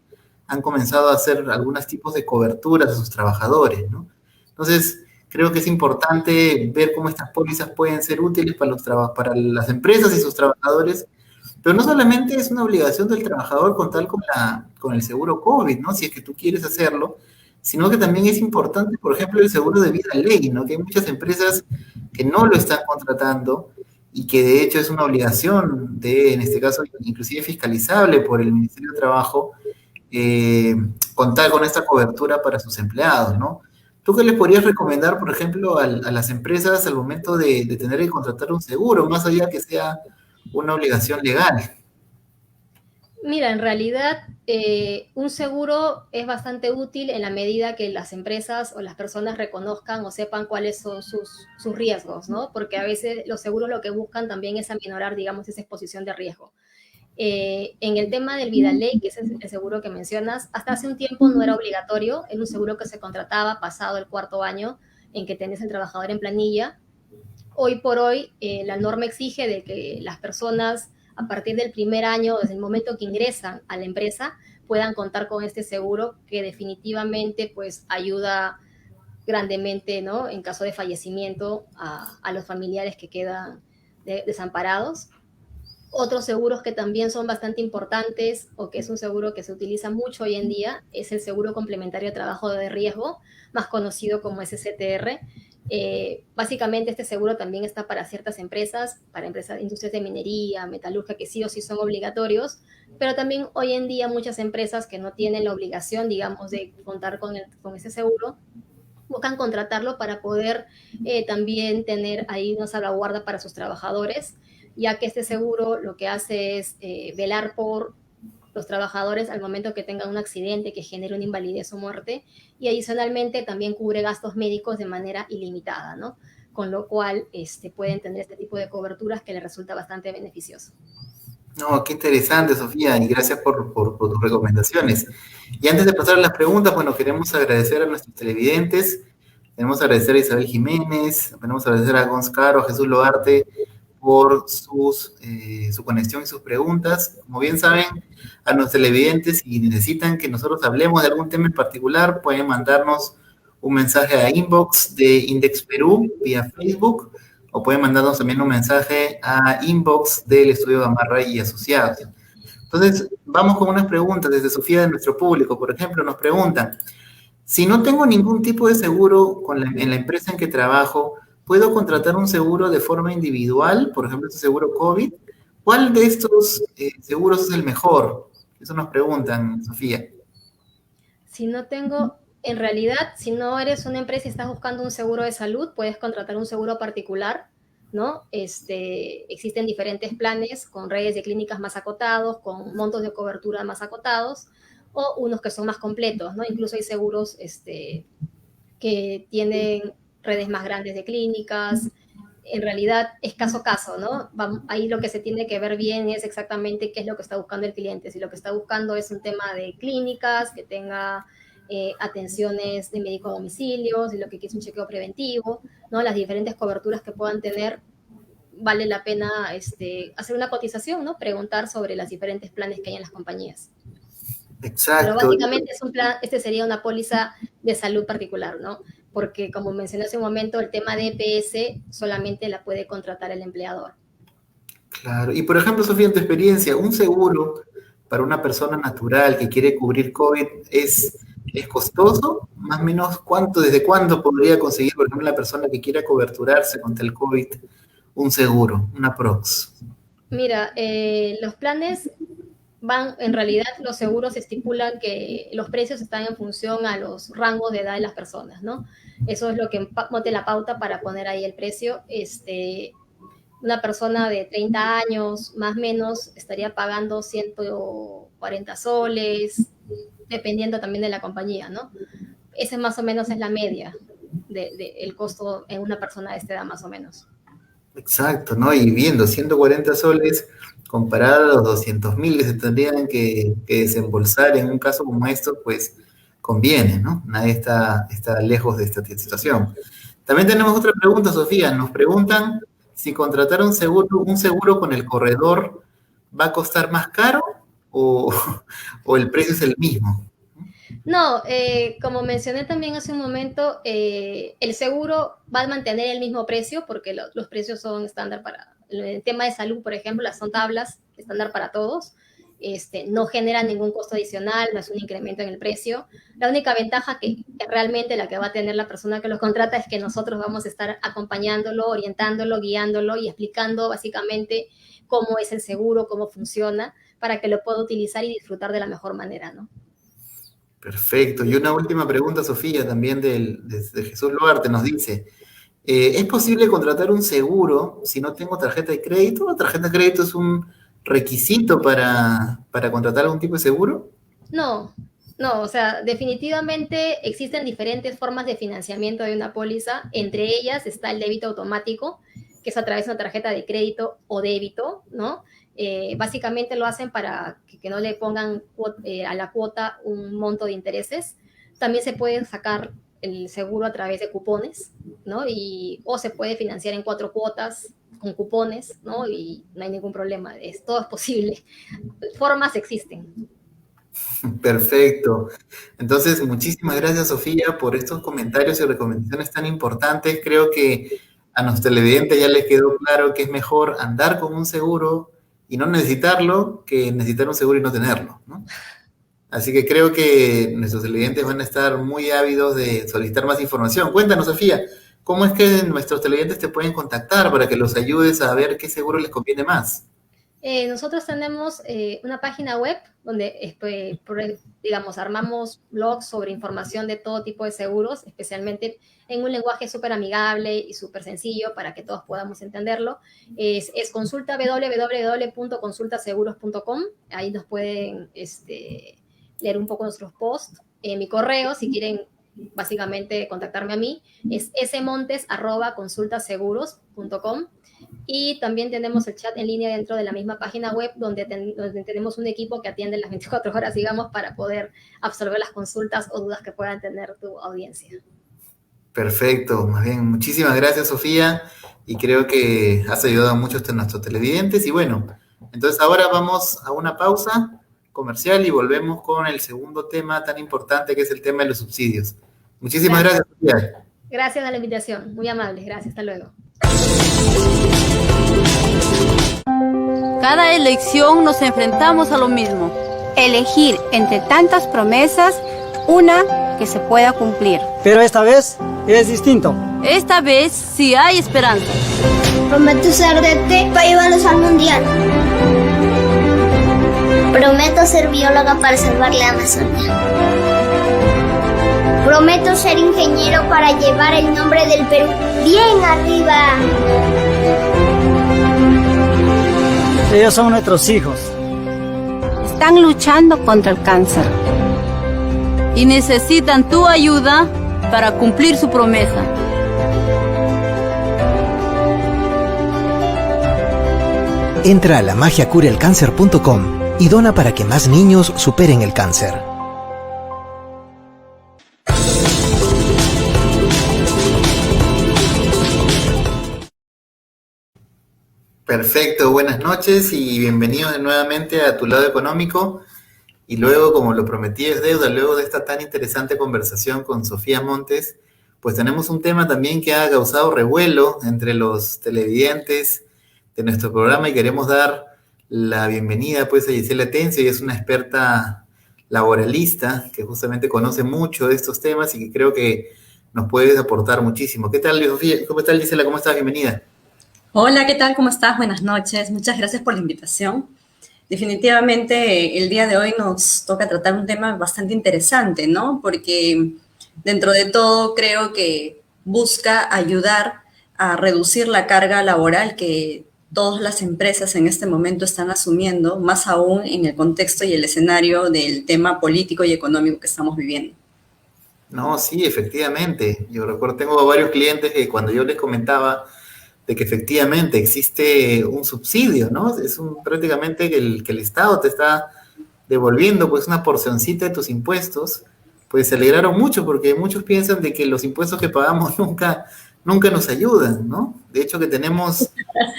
han comenzado a hacer algunos tipos de coberturas a sus trabajadores, ¿no? Entonces, creo que es importante ver cómo estas pólizas pueden ser útiles para las empresas y sus trabajadores, pero no solamente es una obligación del trabajador contar con el seguro COVID, ¿no? Si es que tú quieres hacerlo, sino que también es importante, por ejemplo, el seguro de vida ley, ¿no? Que hay muchas empresas que no lo están contratando y que de hecho es una obligación en este caso, inclusive fiscalizable por el Ministerio de Trabajo, contar con esta cobertura para sus empleados, ¿no? ¿Tú qué les podrías recomendar, por ejemplo, a las empresas al momento de tener que contratar un seguro, más allá que sea una obligación legal? Mira, en realidad un seguro es bastante útil en la medida que las empresas o las personas reconozcan o sepan cuáles son sus riesgos, ¿no? Porque a veces los seguros lo que buscan también es aminorar, digamos, esa exposición de riesgo. En el tema del Vida Ley, que es el seguro que mencionas, hasta hace un tiempo no era obligatorio, era un seguro que se contrataba pasado el 4.º año en que tenés el trabajador en planilla. Hoy por hoy la norma exige de que las personas a partir del 1.er año, desde el momento que ingresan a la empresa, puedan contar con este seguro que definitivamente pues ayuda grandemente, ¿no? En caso de fallecimiento a los familiares que quedan desamparados. Otros seguros que también son bastante importantes o que es un seguro que se utiliza mucho hoy en día es el seguro complementario de trabajo de riesgo, más conocido como SCTR. Básicamente este seguro también está para ciertas empresas, para empresas, industrias de minería, metalurgia, que sí o sí son obligatorios, pero también hoy en día muchas empresas que no tienen la obligación, digamos, de contar con ese seguro, buscan contratarlo para poder también tener ahí una salvaguarda para sus trabajadores, ya que este seguro lo que hace es velar por los trabajadores al momento que tengan un accidente que genere una invalidez o muerte, y adicionalmente también cubre gastos médicos de manera ilimitada, ¿no? Con lo cual pueden tener este tipo de coberturas que les resulta bastante beneficioso. No, qué interesante, Sofía, y gracias por tus recomendaciones. Y antes de pasar a las preguntas, bueno, queremos agradecer a nuestros televidentes. Queremos agradecer a Isabel Jiménez, queremos agradecer a Gonzalo, a Jesús Loarte por su conexión y sus preguntas. Como bien saben, a nuestros televidentes, si necesitan que nosotros hablemos de algún tema en particular, pueden mandarnos un mensaje a inbox de Index Perú vía Facebook, o pueden mandarnos también un mensaje a inbox del Estudio Gamarra y Asociados. Entonces, vamos con unas preguntas desde Sofía de nuestro público. Por ejemplo, nos preguntan, si no tengo ningún tipo de seguro en la empresa en que trabajo, ¿puedo contratar un seguro de forma individual? Por ejemplo, este seguro COVID. ¿Cuál de estos seguros es el mejor? Eso nos preguntan, Sofía. En realidad, si no eres una empresa y estás buscando un seguro de salud, puedes contratar un seguro particular, ¿no? Existen diferentes planes con redes de clínicas más acotados, con montos de cobertura más acotados, o unos que son más completos, ¿no? Incluso hay seguros que tienen redes más grandes de clínicas. En realidad es caso a caso, ¿no? Ahí lo que se tiene que ver bien es exactamente qué es lo que está buscando el cliente. Si lo que está buscando es un tema de clínicas, que tenga atenciones de médico a domicilio, si lo que quiere es un chequeo preventivo, ¿no? Las diferentes coberturas que puedan tener, vale la pena hacer una cotización, ¿no? Preguntar sobre los diferentes planes que hay en las compañías. Exacto. Pero básicamente es un plan, sería una póliza de salud particular, ¿no? Porque como mencioné hace un momento, el tema de EPS solamente la puede contratar el empleador. Claro. Y por ejemplo, Sofía, en tu experiencia, ¿un seguro para una persona natural que quiere cubrir COVID es costoso? Más o menos, ¿desde cuándo podría conseguir, por ejemplo, la persona que quiera coberturarse contra el COVID un seguro, una prox? Mira, los planes en realidad los seguros estipulan que los precios están en función a los rangos de edad de las personas, ¿no? Eso es lo que monte la pauta para poner ahí el precio. Una persona de 30 años, más o menos, estaría pagando 140 soles, dependiendo también de la compañía, ¿no? Ese más o menos es la media del costo en una persona de esta edad, más o menos. Exacto, ¿no? Y viendo 140 soles comparado a los 200.000 que se tendrían que desembolsar en un caso como esto, pues conviene, ¿no? Nadie está lejos de esta situación. También tenemos otra pregunta, Sofía. Nos preguntan si contratar un seguro con el corredor va a costar más caro o el precio es el mismo. No, como mencioné también hace un momento, el seguro va a mantener el mismo precio porque los precios son estándar para el tema de salud, por ejemplo, son tablas estándar para todos. No genera ningún costo adicional, no es un incremento en el precio. La única ventaja que realmente la que va a tener la persona que lo contrata es que nosotros vamos a estar acompañándolo, orientándolo, guiándolo y explicando básicamente cómo es el seguro, cómo funciona, para que lo pueda utilizar y disfrutar de la mejor manera, ¿no? Perfecto. Y una última pregunta, Sofía, también de Jesús Loarte, nos dice, ¿es posible contratar un seguro si no tengo tarjeta de crédito? ¿La tarjeta de crédito es un requisito para contratar algún tipo de seguro? No, o sea, definitivamente existen diferentes formas de financiamiento de una póliza. Entre ellas está el débito automático, que es a través de una tarjeta de crédito o débito, ¿no? Básicamente lo hacen para que no le pongan a la cuota un monto de intereses. También se puede sacar el seguro a través de cupones, ¿no? O se puede financiar en 4 cuotas con cupones, ¿no? Y no hay ningún problema, todo es posible. Formas existen. Perfecto. Entonces, muchísimas gracias, Sofía, por estos comentarios y recomendaciones tan importantes. Creo que a nuestros televidentes ya les quedó claro que es mejor andar con un seguro y no necesitarlo que necesitar un seguro y no tenerlo, ¿no? Así que creo que nuestros televidentes van a estar muy ávidos de solicitar más información. Cuéntanos, Sofía, ¿cómo es que nuestros televidentes te pueden contactar para que los ayudes a ver qué seguro les conviene más? Nosotros tenemos una página web donde, digamos, armamos blogs sobre información de todo tipo de seguros, especialmente en un lenguaje súper amigable y súper sencillo para que todos podamos entenderlo. Es consulta www.consultaseguros.com. Ahí nos pueden leer un poco nuestros posts. Mi correo, si quieren básicamente contactarme a mí, es smontes@consultaseguros.com. Y también tenemos el chat en línea dentro de la misma página web donde tenemos un equipo que atiende las 24 horas, digamos, para poder absorber las consultas o dudas que puedan tener tu audiencia. Perfecto, más bien, muchísimas gracias, Sofía, y creo que has ayudado a muchos de nuestros televidentes. Y bueno, entonces ahora vamos a una pausa comercial y volvemos con el segundo tema tan importante, que es el tema de los subsidios. Muchísimas gracias, Sofía. Gracias a la invitación, muy amables, gracias, hasta luego. Cada elección nos enfrentamos a lo mismo. Elegir entre tantas promesas una que se pueda cumplir. Pero esta vez es distinto. Esta vez sí hay esperanza. Prometo ser de té para llevarlos al mundial. Prometo ser bióloga para salvar la Amazonia. Prometo ser ingeniero para llevar el nombre del Perú bien arriba. Ellos son nuestros hijos. Están luchando contra el cáncer. Y necesitan tu ayuda para cumplir su promesa. Entra a lamagiacurelcáncer.com y dona para que más niños superen el cáncer. Perfecto, buenas noches y bienvenidos nuevamente a Tu Lado Económico. Y luego, como lo prometí es deuda, luego de esta tan interesante conversación con Sofía Montes, pues tenemos un tema también que ha causado revuelo entre los televidentes de nuestro programa y queremos dar la bienvenida pues a Gisela Tencio. Ella es una experta laboralista que justamente conoce mucho de estos temas y que creo que nos puede aportar muchísimo. ¿Qué tal, Sofía? ¿Cómo tal, Gisela? ¿Cómo estás? Bienvenida. Hola, ¿qué tal? ¿Cómo estás? Buenas noches. Muchas gracias por la invitación. Definitivamente el día de hoy nos toca tratar un tema bastante interesante, ¿no? Porque dentro de todo creo que busca ayudar a reducir la carga laboral que todas las empresas en este momento están asumiendo, más aún en el contexto y el escenario del tema político y económico que estamos viviendo. No, sí, efectivamente. Yo recuerdo, tengo varios clientes que cuando yo les comentaba de que efectivamente existe un subsidio, ¿no? Es prácticamente que el Estado te está devolviendo pues una porcioncita de tus impuestos, pues se alegraron mucho porque muchos piensan de que los impuestos que pagamos nunca nos ayudan, ¿no? De hecho que tenemos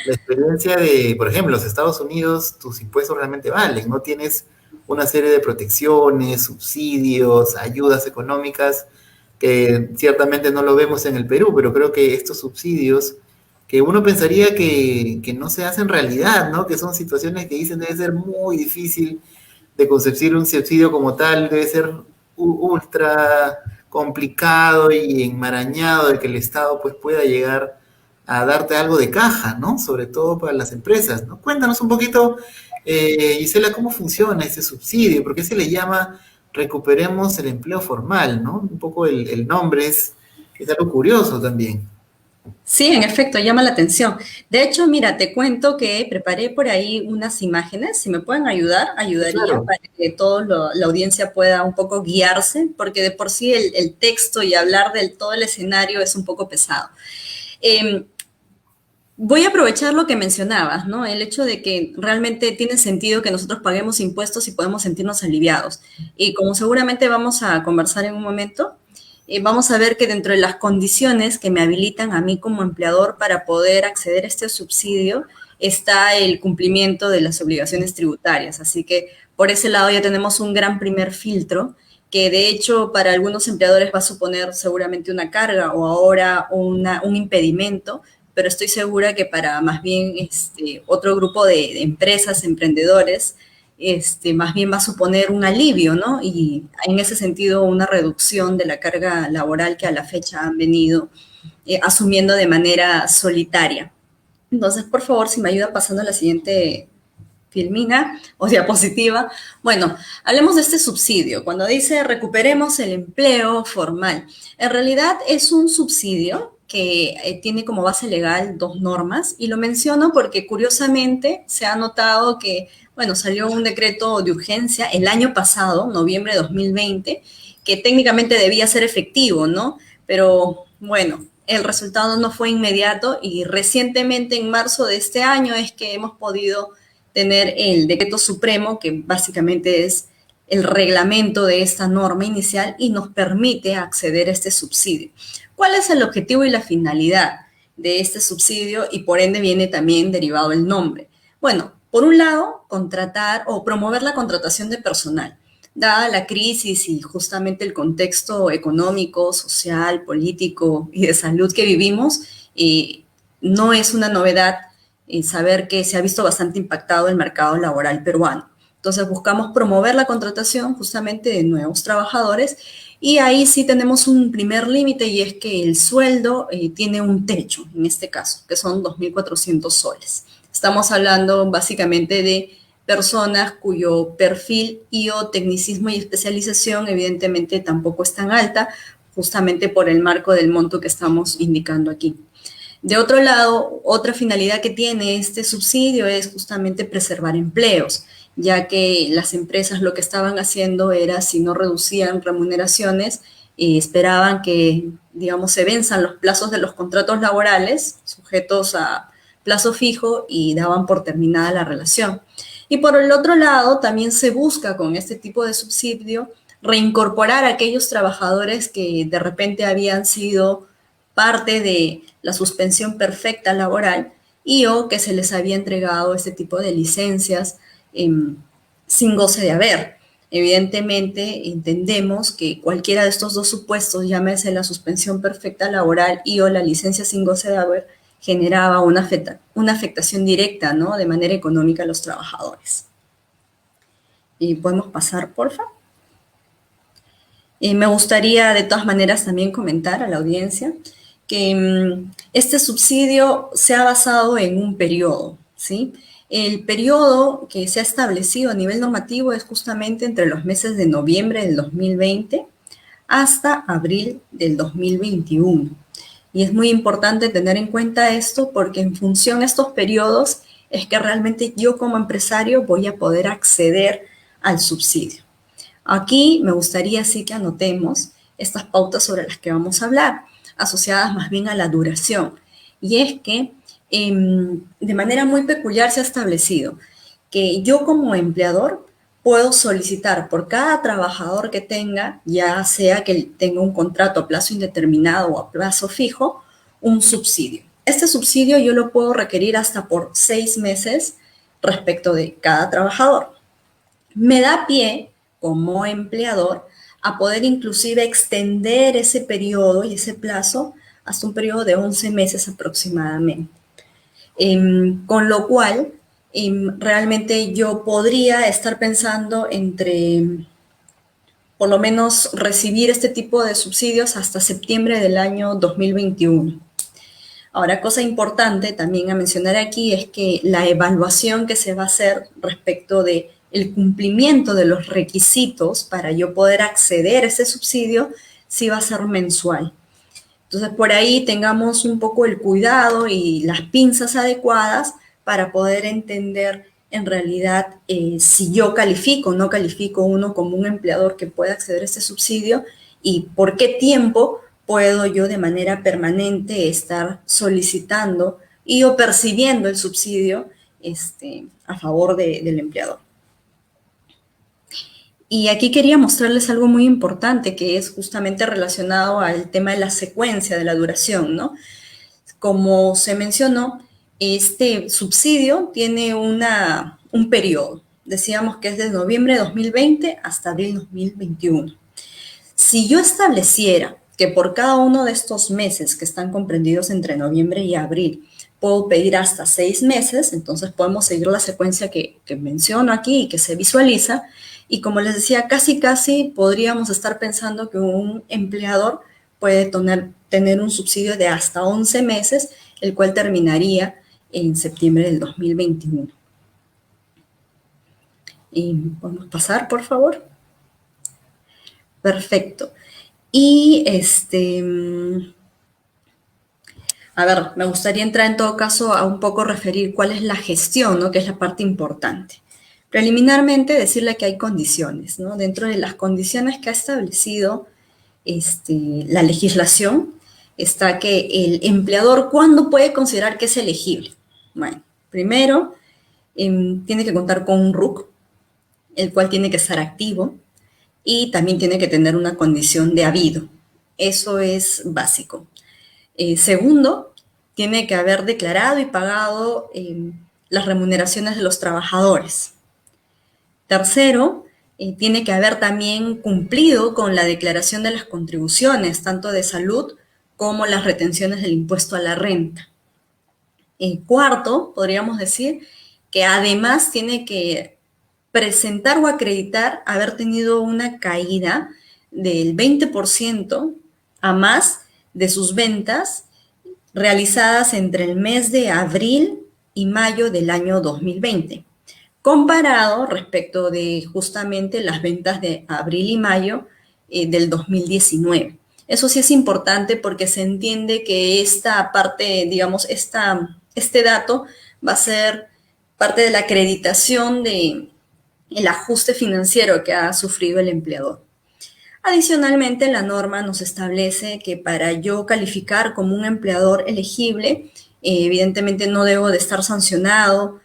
la experiencia de, por ejemplo, los Estados Unidos, tus impuestos realmente valen, no tienes una serie de protecciones, subsidios, ayudas económicas, que ciertamente no lo vemos en el Perú, pero creo que estos subsidios que uno pensaría que no se hacen realidad, ¿no? Que son situaciones que dicen debe ser muy difícil de concebir un subsidio como tal, debe ser ultra complicado y enmarañado de que el Estado pues pueda llegar a darte algo de caja, ¿no? Sobre todo para las empresas, ¿no? Cuéntanos un poquito, Gisela, cómo funciona ese subsidio, por qué se le llama Recuperemos el Empleo Formal, ¿no? Un poco el nombre es algo curioso también. Sí, en efecto, llama la atención. De hecho, mira, te cuento que preparé por ahí unas imágenes. Si me pueden ayudar, ayudaría claro, para que toda la audiencia pueda un poco guiarse, porque de por sí el texto y hablar del todo el escenario es un poco pesado. Voy a aprovechar lo que mencionabas, ¿no? El hecho de que realmente tiene sentido que nosotros paguemos impuestos y podemos sentirnos aliviados. Y como seguramente vamos a conversar en un momento, vamos a ver que dentro de las condiciones que me habilitan a mí como empleador para poder acceder a este subsidio, está el cumplimiento de las obligaciones tributarias. Así que por ese lado ya tenemos un gran primer filtro que de hecho para algunos empleadores va a suponer seguramente una carga o ahora un impedimento, pero estoy segura que para más bien otro grupo de empresas, emprendedores, más bien va a suponer un alivio, ¿no? Y en ese sentido una reducción de la carga laboral que a la fecha han venido asumiendo de manera solitaria. Entonces, por favor, si me ayuda pasando a la siguiente filmina o diapositiva. Bueno, hablemos de este subsidio. Cuando dice recuperemos el empleo formal, en realidad es un subsidio que tiene como base legal 2 normas, y lo menciono porque curiosamente se ha notado que, bueno, salió un decreto de urgencia el año pasado, noviembre de 2020, que técnicamente debía ser efectivo, ¿no? Pero, bueno, el resultado no fue inmediato y recientemente en marzo de este año es que hemos podido tener el decreto supremo, que básicamente es el reglamento de esta norma inicial y nos permite acceder a este subsidio. ¿Cuál es el objetivo y la finalidad de este subsidio? Y por ende viene también derivado el nombre. Bueno, por un lado, contratar o promover la contratación de personal. Dada la crisis y justamente el contexto económico, social, político y de salud que vivimos, no es una novedad saber que se ha visto bastante impactado el mercado laboral peruano. Entonces buscamos promover la contratación justamente de nuevos trabajadores, y ahí sí tenemos un primer límite, y es que el sueldo tiene un techo, en este caso, que son 2.400 soles. Estamos hablando básicamente de personas cuyo perfil o tecnicismo y especialización evidentemente tampoco es tan alta, justamente por el marco del monto que estamos indicando aquí. De otro lado, otra finalidad que tiene este subsidio es justamente preservar empleos, ya que las empresas lo que estaban haciendo era, si no reducían remuneraciones, esperaban que, digamos, se venzan los plazos de los contratos laborales sujetos a plazo fijo y daban por terminada la relación. Y por el otro lado, también se busca con este tipo de subsidio reincorporar a aquellos trabajadores que de repente habían sido parte de la suspensión perfecta laboral o que se les había entregado este tipo de licencias sin goce de haber. Evidentemente, entendemos que cualquiera de estos 2 supuestos, llámese la suspensión perfecta laboral o la licencia sin goce de haber, generaba una afectación directa, ¿no?, de manera económica a los trabajadores. Y podemos pasar, por favor. Me gustaría, de todas maneras, también comentar a la audiencia que este subsidio se ha basado en un periodo, ¿sí? El periodo que se ha establecido a nivel normativo es justamente entre los meses de noviembre del 2020 hasta abril del 2021. Y es muy importante tener en cuenta esto porque en función de estos periodos es que realmente yo como empresario voy a poder acceder al subsidio. Aquí me gustaría sí que anotemos estas pautas sobre las que vamos a hablar, asociadas más bien a la duración. Y es que de manera muy peculiar se ha establecido que yo como empleador puedo solicitar por cada trabajador que tenga, ya sea que tenga un contrato a plazo indeterminado o a plazo fijo, un subsidio. Este subsidio yo lo puedo requerir hasta por 6 meses respecto de cada trabajador. Me da pie como empleador a poder inclusive extender ese periodo y ese plazo hasta un periodo de 11 meses aproximadamente. Con lo cual, realmente yo podría estar pensando entre, por lo menos, recibir este tipo de subsidios hasta septiembre del año 2021. Ahora, cosa importante también a mencionar aquí es que la evaluación que se va a hacer respecto de el cumplimiento de los requisitos para yo poder acceder a ese subsidio sí va a ser mensual. Entonces, por ahí tengamos un poco el cuidado y las pinzas adecuadas para poder entender en realidad si yo califico o no califico uno como un empleador que pueda acceder a este subsidio y por qué tiempo puedo yo de manera permanente estar solicitando o percibiendo el subsidio a favor del empleador. Y aquí quería mostrarles algo muy importante que es justamente relacionado al tema de la secuencia de la duración, ¿no? Como se mencionó, este subsidio tiene un periodo. Decíamos que es de noviembre de 2020 hasta abril 2021. Si yo estableciera que por cada uno de estos meses que están comprendidos entre noviembre y abril, puedo pedir hasta 6 meses, entonces podemos seguir la secuencia que menciono aquí y que se visualiza. Y como les decía, casi podríamos estar pensando que un empleador puede tener un subsidio de hasta 11 meses, el cual terminaría en septiembre del 2021. Y podemos pasar, por favor. Perfecto. Y a ver, me gustaría entrar en todo caso a un poco referir cuál es la gestión, ¿no? Que es la parte importante. Preliminarmente decirle que hay condiciones, ¿no? Dentro de las condiciones que ha establecido la legislación está que el empleador, ¿cuándo puede considerar que es elegible? Bueno, primero tiene que contar con un RUC, el cual tiene que estar activo y también tiene que tener una condición de habido. Eso es básico. Segundo, tiene que haber declarado y pagado las remuneraciones de los trabajadores. Tercero, tiene que haber también cumplido con la declaración de las contribuciones, tanto de salud como las retenciones del impuesto a la renta. Cuarto, podríamos decir que además tiene que presentar o acreditar haber tenido una caída del 20% a más de sus ventas realizadas entre el mes de abril y mayo del año 2020, comparado respecto de justamente las ventas de abril y mayo del 2019. Eso sí es importante porque se entiende que esta parte, digamos, este dato va a ser parte de la acreditación del ajuste financiero que ha sufrido el empleador. Adicionalmente, la norma nos establece que para yo calificar como un empleador elegible, evidentemente no debo de estar sancionado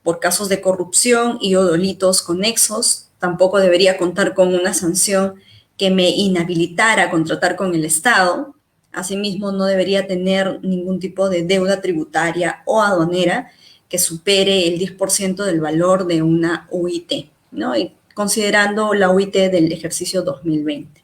por casos de corrupción y o delitos conexos. Tampoco debería contar con una sanción que me inhabilitara a contratar con el Estado. Asimismo, no debería tener ningún tipo de deuda tributaria o aduanera que supere el 10% del valor de una UIT, ¿no? Y considerando la UIT del ejercicio 2020.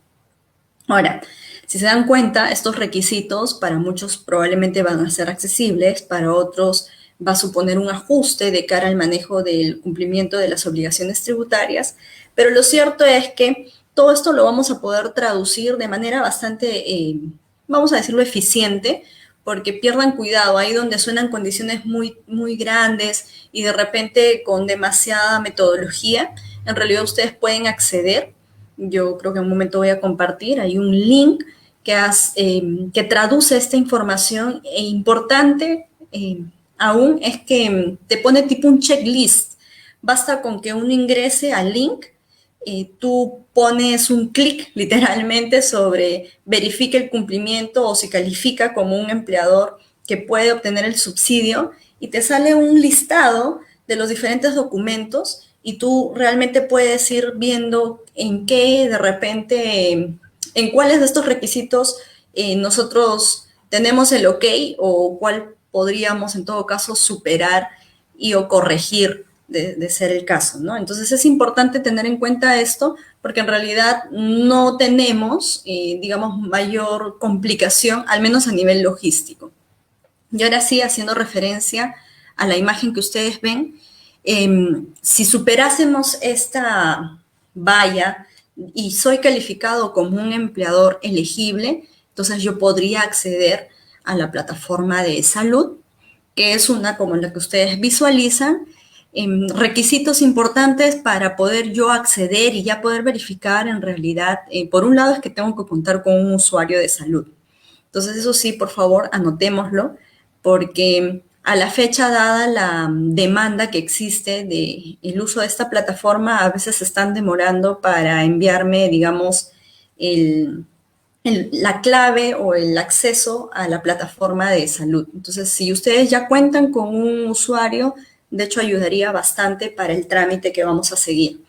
Ahora, si se dan cuenta, estos requisitos para muchos probablemente van a ser accesibles, para otros va a suponer un ajuste de cara al manejo del cumplimiento de las obligaciones tributarias, pero lo cierto es que todo esto lo vamos a poder traducir de manera bastante, vamos a decirlo, eficiente, porque pierdan cuidado, ahí donde suenan condiciones muy grandes y de repente con demasiada metodología, en realidad ustedes pueden acceder. Yo creo que en un momento voy a compartir, hay un link que traduce esta información e importante aún es que te pone tipo un checklist. Basta con que uno ingrese al link, tú pones un clic literalmente sobre verifique el cumplimiento o si califica como un empleador que puede obtener el subsidio y te sale un listado de los diferentes documentos y tú realmente puedes ir viendo en qué de repente, en cuáles de estos requisitos nosotros tenemos el ok o cuál podríamos en todo caso superar y o corregir de ser el caso, ¿no? Entonces es importante tener en cuenta esto porque en realidad no tenemos, digamos, mayor complicación, al menos a nivel logístico. Y ahora sí, haciendo referencia a la imagen que ustedes ven, si superásemos esta valla y soy calificado como un empleador elegible, entonces yo podría acceder a la plataforma de salud, que es una como la que ustedes visualizan, requisitos importantes para poder yo acceder y ya poder verificar en realidad, por un lado es que tengo que contar con un usuario de salud. Entonces eso sí, por favor, anotémoslo, porque a la fecha dada la demanda que existe del uso de esta plataforma, a veces se están demorando para enviarme, digamos, la clave o el acceso a la plataforma de salud. Entonces, si ustedes ya cuentan con un usuario, de hecho ayudaría bastante para el trámite que vamos a seguir.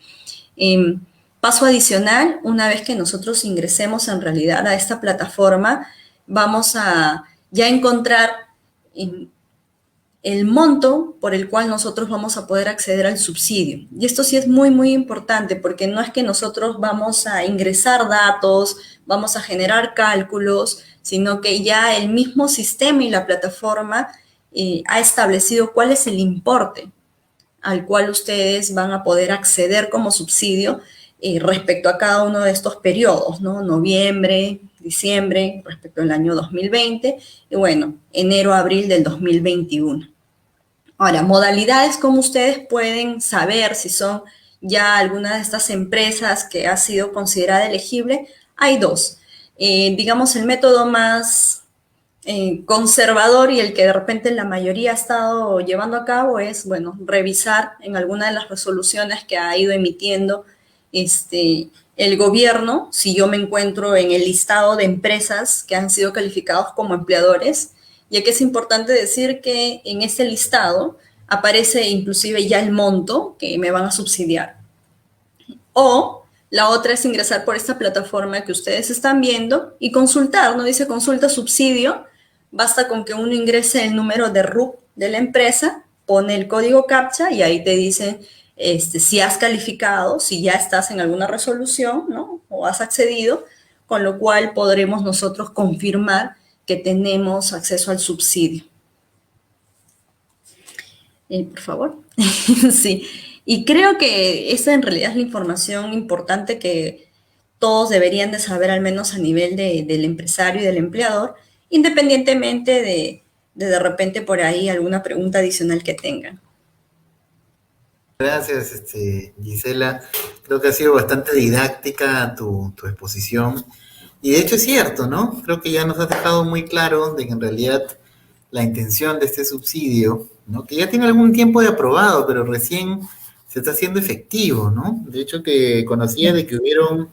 Paso adicional, una vez que nosotros ingresemos en realidad a esta plataforma, vamos a ya encontrar el monto por el cual nosotros vamos a poder acceder al subsidio. Y esto sí es muy, muy importante porque no es que nosotros vamos a ingresar datos, vamos a generar cálculos, sino que ya el mismo sistema y la plataforma ha establecido cuál es el importe al cual ustedes van a poder acceder como subsidio respecto a cada uno de estos periodos, ¿no? Noviembre, diciembre, respecto al año 2020, y bueno, enero, abril del 2021. Ahora, modalidades, como ustedes pueden saber si son ya alguna de estas empresas que ha sido considerada elegible, hay dos. Digamos, el método más conservador y el que de repente la mayoría ha estado llevando a cabo es, bueno, revisar en alguna de las resoluciones que ha ido emitiendo el gobierno, si yo me encuentro en el listado de empresas que han sido calificados como empleadores, ya que es importante decir que en ese listado aparece inclusive ya el monto que me van a subsidiar. O la otra es ingresar por esta plataforma que ustedes están viendo y consultar, ¿no? Dice consulta subsidio, basta con que uno ingrese el número de RUC de la empresa, pone el código CAPTCHA y ahí te dicen si has calificado, si ya estás en alguna resolución, ¿no? O has accedido, con lo cual podremos nosotros confirmar que tenemos acceso al subsidio. Por favor. Sí. Y creo que esa en realidad es la información importante que todos deberían de saber, al menos a nivel del empresario y del empleador, independientemente de repente por ahí alguna pregunta adicional que tengan. Gracias, Gisela. Creo que ha sido bastante didáctica tu exposición. Y de hecho es cierto, ¿no? Creo que ya nos has dejado muy claro de que en realidad la intención de este subsidio, ¿no? Que ya tiene algún tiempo de aprobado, pero recién se está haciendo efectivo, ¿no? De hecho que conocía de que hubieron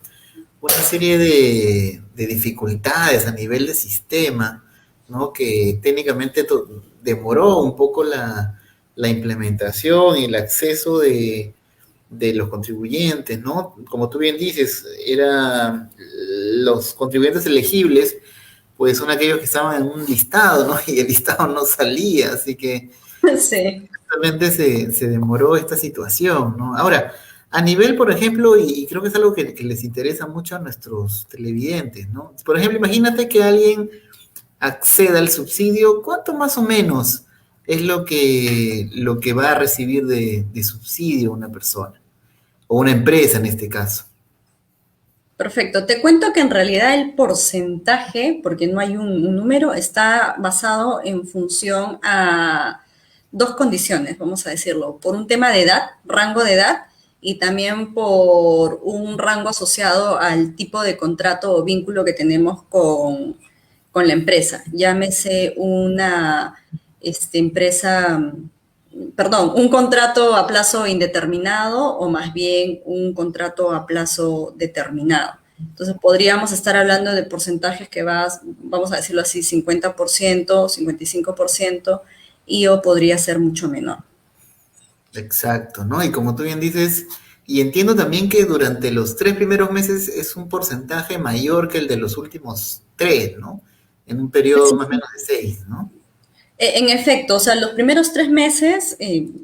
una serie de dificultades a nivel de sistema, ¿no? Que técnicamente demoró un poco la implementación y el acceso de los contribuyentes, ¿no? Como tú bien dices, los contribuyentes elegibles, pues son aquellos que estaban en un listado, ¿no? Y el listado no salía, así que sí. Realmente se demoró esta situación, ¿no? Ahora, a nivel, por ejemplo, y creo que es algo que les interesa mucho a nuestros televidentes, ¿no? Por ejemplo, imagínate que alguien acceda al subsidio, ¿cuánto más o menos es lo que va a recibir de subsidio una persona? O una empresa en este caso. Perfecto. Te cuento que en realidad el porcentaje, porque no hay un número, está basado en función a dos condiciones, vamos a decirlo. Por un tema de edad, rango de edad, y también por un rango asociado al tipo de contrato o vínculo que tenemos con la empresa. Llámese una empresa, perdón, un contrato a plazo indeterminado o más bien un contrato a plazo determinado. Entonces, podríamos estar hablando de porcentajes que vamos a decirlo así, 50%, 55%, o podría ser mucho menor. Exacto, ¿no? Y como tú bien dices, y entiendo también que durante los 3 primeros meses es un porcentaje mayor que el de los últimos 3, ¿no? En un periodo más o menos de 6, ¿no? En efecto, o sea, los primeros 3 meses,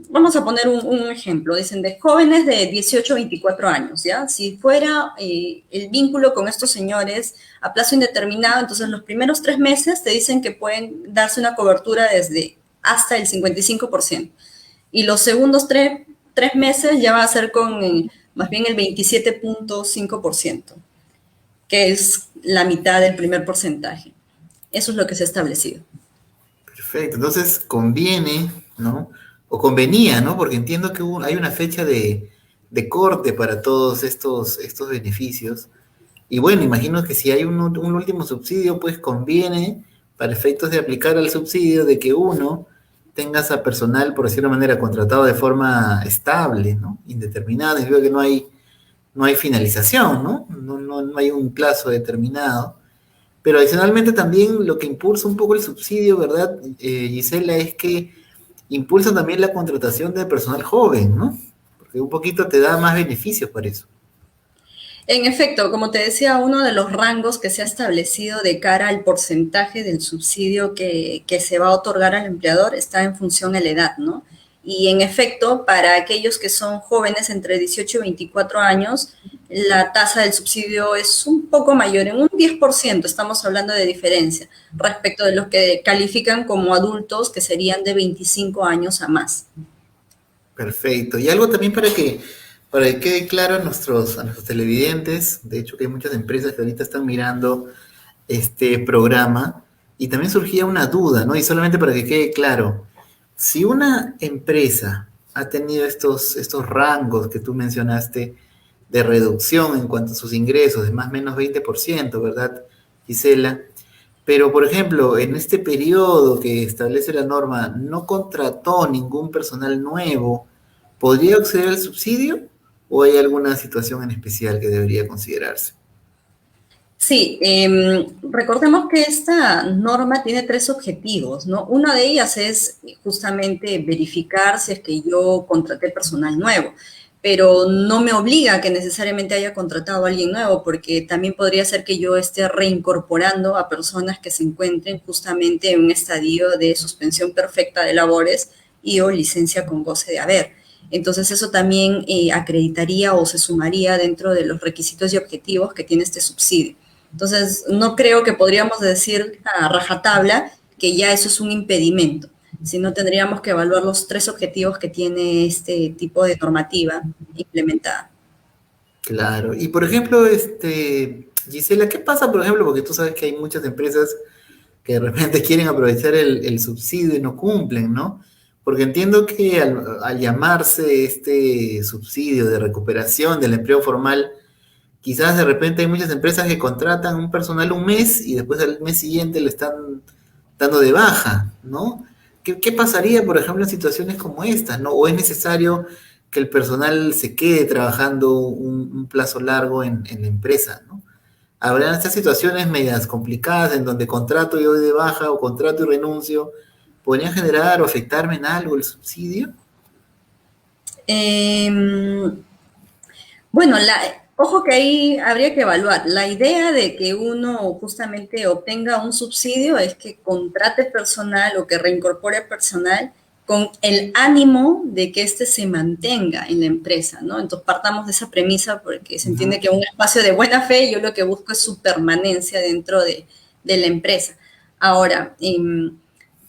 vamos a poner un ejemplo, dicen de jóvenes de 18 a 24 años, ¿ya? Si fuera el vínculo con estos señores a plazo indeterminado, entonces los primeros 3 meses te dicen que pueden darse una cobertura hasta el 55%. Y los segundos 3 meses ya va a ser con más bien el 27.5%, que es la mitad del primer porcentaje. Eso es lo que se ha establecido. Perfecto, entonces conviene, ¿no? O convenía, ¿no? Porque entiendo que hay una fecha de corte para todos estos beneficios. Y bueno, imagino que si hay un último subsidio, pues conviene, para efectos de aplicar al subsidio, de que uno tengas a personal, por decirlo de manera, contratado de forma estable, ¿no? Indeterminada, es que no hay finalización, ¿no? No hay un plazo determinado. Pero adicionalmente también lo que impulsa un poco el subsidio, ¿verdad, Gisela? Es que impulsa también la contratación de personal joven, ¿no? Porque un poquito te da más beneficios para eso. En efecto, como te decía, uno de los rangos que se ha establecido de cara al porcentaje del subsidio que se va a otorgar al empleador está en función a la edad, ¿no? Y en efecto, para aquellos que son jóvenes entre 18 y 24 años, la tasa del subsidio es un poco mayor, en un 10% estamos hablando de diferencia, respecto de los que califican como adultos, que serían de 25 años a más. Perfecto. Y algo también para que quede claro a nuestros televidentes, de hecho que hay muchas empresas que ahorita están mirando este programa, y también surgía una duda, ¿no? Y solamente para que quede claro, si una empresa ha tenido estos rangos que tú mencionaste de reducción en cuanto a sus ingresos, de más o menos 20%, ¿verdad, Gisela? Pero, por ejemplo, en este periodo que establece la norma, no contrató ningún personal nuevo, ¿podría acceder al subsidio o hay alguna situación en especial que debería considerarse? Sí, recordemos que esta norma tiene 3 objetivos, ¿no? Una de ellas es justamente verificar si es que yo contraté personal nuevo, pero no me obliga a que necesariamente haya contratado a alguien nuevo, porque también podría ser que yo esté reincorporando a personas que se encuentren justamente en un estadio de suspensión perfecta de labores y o licencia con goce de haber. Entonces eso también acreditaría o se sumaría dentro de los requisitos y objetivos que tiene este subsidio. Entonces, no creo que podríamos decir a rajatabla que ya eso es un impedimento, sino tendríamos que evaluar los 3 objetivos que tiene este tipo de normativa implementada. Claro. Y por ejemplo, Gisela, ¿qué pasa, por ejemplo? Porque tú sabes que hay muchas empresas que de repente quieren aprovechar el subsidio y no cumplen, ¿no? Porque entiendo que al llamarse este subsidio de recuperación del empleo formal, quizás de repente hay muchas empresas que contratan un personal un mes y después al mes siguiente le están dando de baja, ¿no? ¿Qué pasaría, por ejemplo, en situaciones como estas, ¿no? ¿O es necesario que el personal se quede trabajando un plazo largo en la empresa, ¿no? Habrán estas situaciones medias complicadas en donde contrato y doy de baja o contrato y renuncio. ¿Podría generar o afectarme en algo el subsidio? Bueno, ojo que ahí habría que evaluar. La idea de que uno justamente obtenga un subsidio es que contrate personal o que reincorpore personal con el ánimo de que éste se mantenga en la empresa, ¿no? Entonces partamos de esa premisa porque se entiende que un espacio de buena fe yo lo que busco es su permanencia dentro de la empresa. Ahora,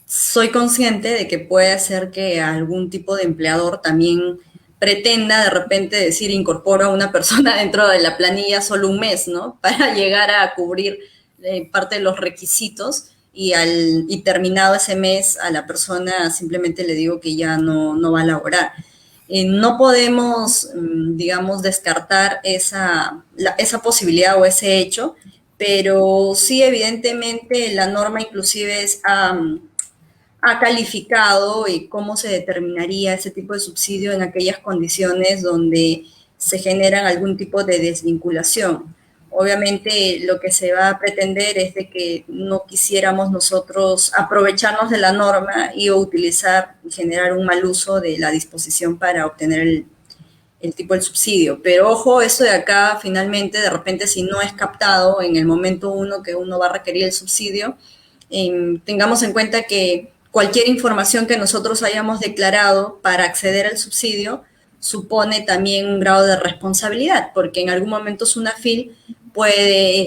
soy consciente de que puede ser que algún tipo de empleador también pretenda de repente decir incorporo a una persona dentro de la planilla solo un mes, ¿no? Para llegar a cubrir parte de los requisitos y terminado ese mes a la persona simplemente le digo que ya no va a laborar. No podemos, digamos, descartar esa posibilidad o ese hecho, pero sí evidentemente la norma inclusive ha calificado y cómo se determinaría ese tipo de subsidio en aquellas condiciones donde se generan algún tipo de desvinculación. Obviamente lo que se va a pretender es de que no quisiéramos nosotros aprovecharnos de la norma y utilizar y generar un mal uso de la disposición para obtener el tipo del subsidio. Pero ojo, esto de acá finalmente, de repente si no es captado en el momento uno que uno va a requerir el subsidio, tengamos en cuenta que cualquier información que nosotros hayamos declarado para acceder al subsidio supone también un grado de responsabilidad, porque en algún momento SUNAFIL puede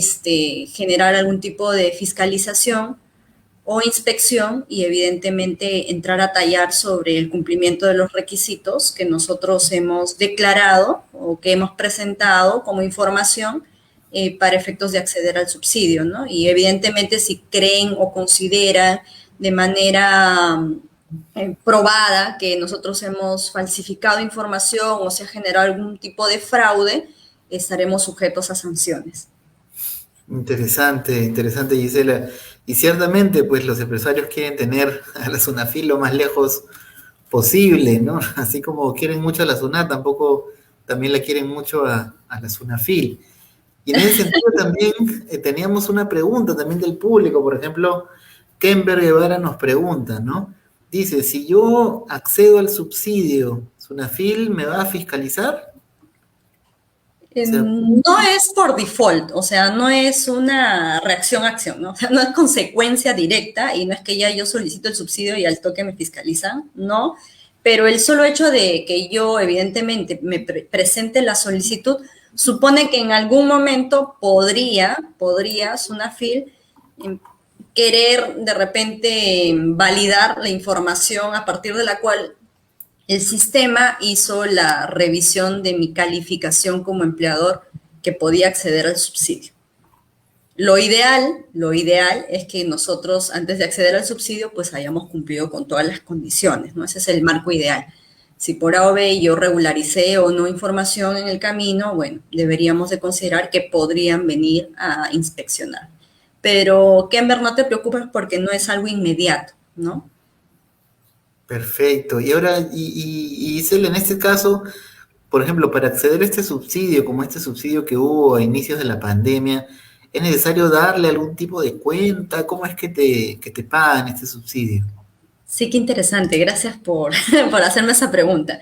generar algún tipo de fiscalización o inspección y evidentemente entrar a tallar sobre el cumplimiento de los requisitos que nosotros hemos declarado o que hemos presentado como información para efectos de acceder al subsidio, ¿no? Y evidentemente si creen o consideran de manera probada que nosotros hemos falsificado información o se ha generado algún tipo de fraude, estaremos sujetos a sanciones. Interesante, Gisela. Y ciertamente, pues los empresarios quieren tener a la SUNAFIL lo más lejos posible, ¿no? Así como quieren mucho a la SUNAT, también la quieren mucho a la SUNAFIL. Y en ese sentido también teníamos una pregunta también del público, por ejemplo, Kember Guevara nos pregunta, ¿no? Dice, si yo accedo al subsidio, ¿SUNAFIL me va a fiscalizar? No es por default, o sea, no es una reacción-acción, ¿no? O sea, no es consecuencia directa y no es que ya yo solicito el subsidio y al toque me fiscalizan, no. Pero el solo hecho de que yo, evidentemente, me presente la solicitud, supone que en algún momento podría Sunafil querer de repente validar la información a partir de la cual el sistema hizo la revisión de mi calificación como empleador que podía acceder al subsidio. Lo ideal es que nosotros, antes de acceder al subsidio, pues hayamos cumplido con todas las condiciones, ¿no? Ese es el marco ideal. Si por A o B yo regularicé o no información en el camino, bueno, deberíamos de considerar que podrían venir a inspeccionar. Pero, Kember, no te preocupes porque no es algo inmediato, ¿no? Perfecto. Y ahora, Gisela, en este caso, por ejemplo, para acceder a este subsidio, como este subsidio que hubo a inicios de la pandemia, ¿es necesario darle algún tipo de cuenta? ¿Cómo es que te pagan este subsidio? Sí, qué interesante. Gracias por hacerme esa pregunta.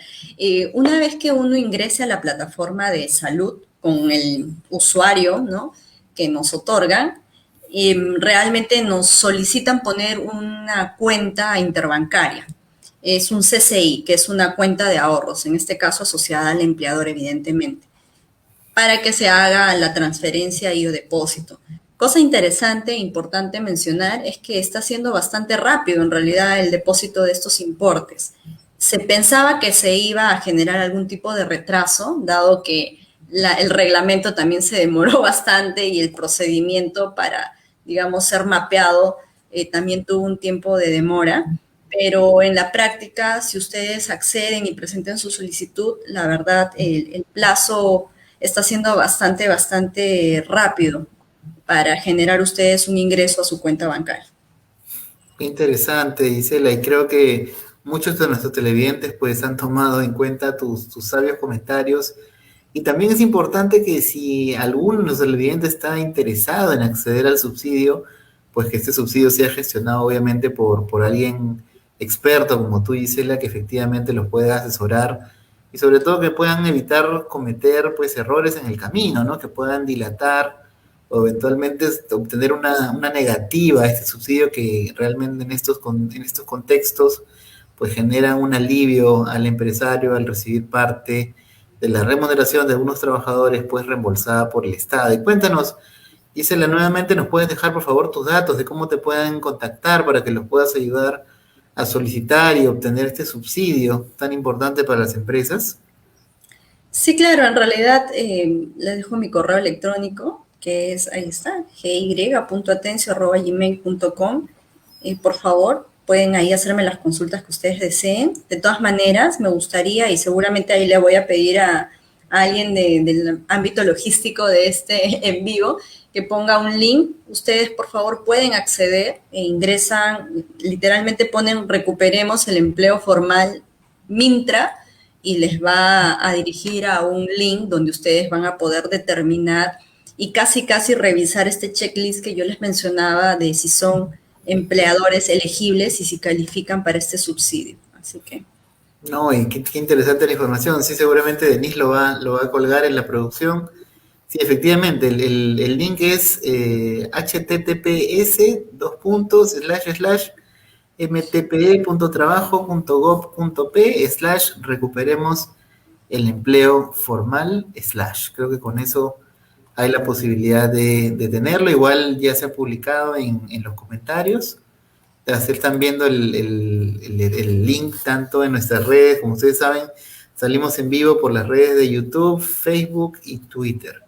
Una vez que uno ingrese a la plataforma de salud con el usuario, ¿no?, que nos otorgan, realmente nos solicitan poner una cuenta interbancaria. Es un CCI, que es una cuenta de ahorros, en este caso asociada al empleador, evidentemente, para que se haga la transferencia y o depósito. Cosa interesante e importante mencionar es que está siendo bastante rápido en realidad el depósito de estos importes. Se pensaba que se iba a generar algún tipo de retraso, dado que el reglamento también se demoró bastante y el procedimiento para, digamos, ser mapeado también tuvo un tiempo de demora. Pero en la práctica, si ustedes acceden y presenten su solicitud, la verdad, el plazo está siendo bastante rápido para generar ustedes un ingreso a su cuenta bancaria. Qué interesante, Gisela, y creo que muchos de nuestros televidentes pues han tomado en cuenta tus sabios comentarios. Y también es importante que si alguno de los televidentes está interesado en acceder al subsidio, pues que este subsidio sea gestionado obviamente por alguien experto como tú, Gisela, que efectivamente los pueda asesorar y sobre todo que puedan evitar cometer pues errores en el camino, ¿no? Que puedan dilatar o eventualmente obtener una negativa a este subsidio que realmente en estos contextos pues genera un alivio al empresario al recibir parte de la remuneración de algunos trabajadores pues reembolsada por el Estado. Y cuéntanos, Gisela, nuevamente nos puedes dejar por favor tus datos de cómo te pueden contactar para que los puedas ayudar a solicitar y obtener este subsidio tan importante para las empresas. Sí, claro, en realidad les dejo mi correo electrónico, que es, ahí está,gy.atencio@gmail.com. Por favor, pueden ahí hacerme las consultas que ustedes deseen. De todas maneras, me gustaría, y seguramente ahí le voy a pedir a alguien del ámbito logístico de este en vivo, que ponga un link. Ustedes, por favor, pueden acceder e ingresan, literalmente ponen recuperemos el empleo formal Mintra y les va a dirigir a un link donde ustedes van a poder determinar y casi revisar este checklist que yo les mencionaba de si son empleadores elegibles y si califican para este subsidio. Así que... No, y qué interesante la información. Sí, seguramente Denise lo va a colgar en la producción. Sí, efectivamente, el link es https://mtpe.trabajo.gov.p/recuperemos el empleo formal / Creo que con eso hay la posibilidad de tenerlo. Igual ya se ha publicado en los comentarios. Están viendo el link tanto en nuestras redes, como ustedes saben, salimos en vivo por las redes de YouTube, Facebook y Twitter.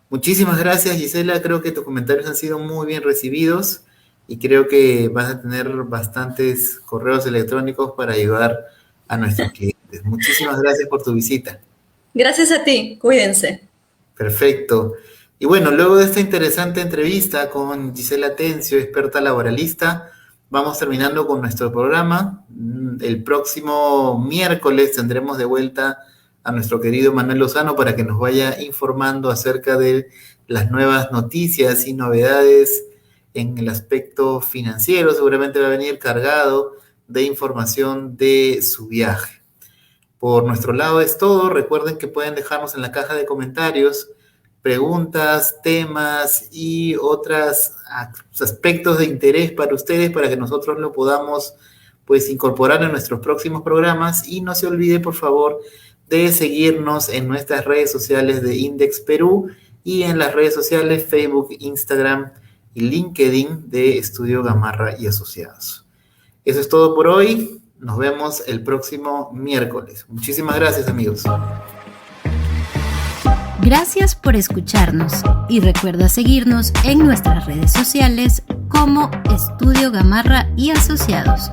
Muchísimas gracias, Gisela. Creo que tus comentarios han sido muy bien recibidos y creo que vas a tener bastantes correos electrónicos para ayudar a nuestros clientes. Muchísimas gracias por tu visita. Gracias a ti. Cuídense. Perfecto. Y bueno, luego de esta interesante entrevista con Gisela Atencio, experta laboralista, vamos terminando con nuestro programa. El próximo miércoles tendremos de vuelta a nuestro querido Manuel Lozano para que nos vaya informando acerca de las nuevas noticias y novedades en el aspecto financiero. Seguramente va a venir cargado de información de su viaje. Por nuestro lado es todo. Recuerden que pueden dejarnos en la caja de comentarios preguntas, temas y otros aspectos de interés para ustedes para que nosotros lo podamos pues incorporar en nuestros próximos programas. Y no se olvide, por favor, de seguirnos en nuestras redes sociales de Index Perú y en las redes sociales Facebook, Instagram y LinkedIn de Estudio Gamarra y Asociados. Eso es todo por hoy. Nos vemos el próximo miércoles. Muchísimas gracias, amigos. Gracias por escucharnos y recuerda seguirnos en nuestras redes sociales como Estudio Gamarra y Asociados.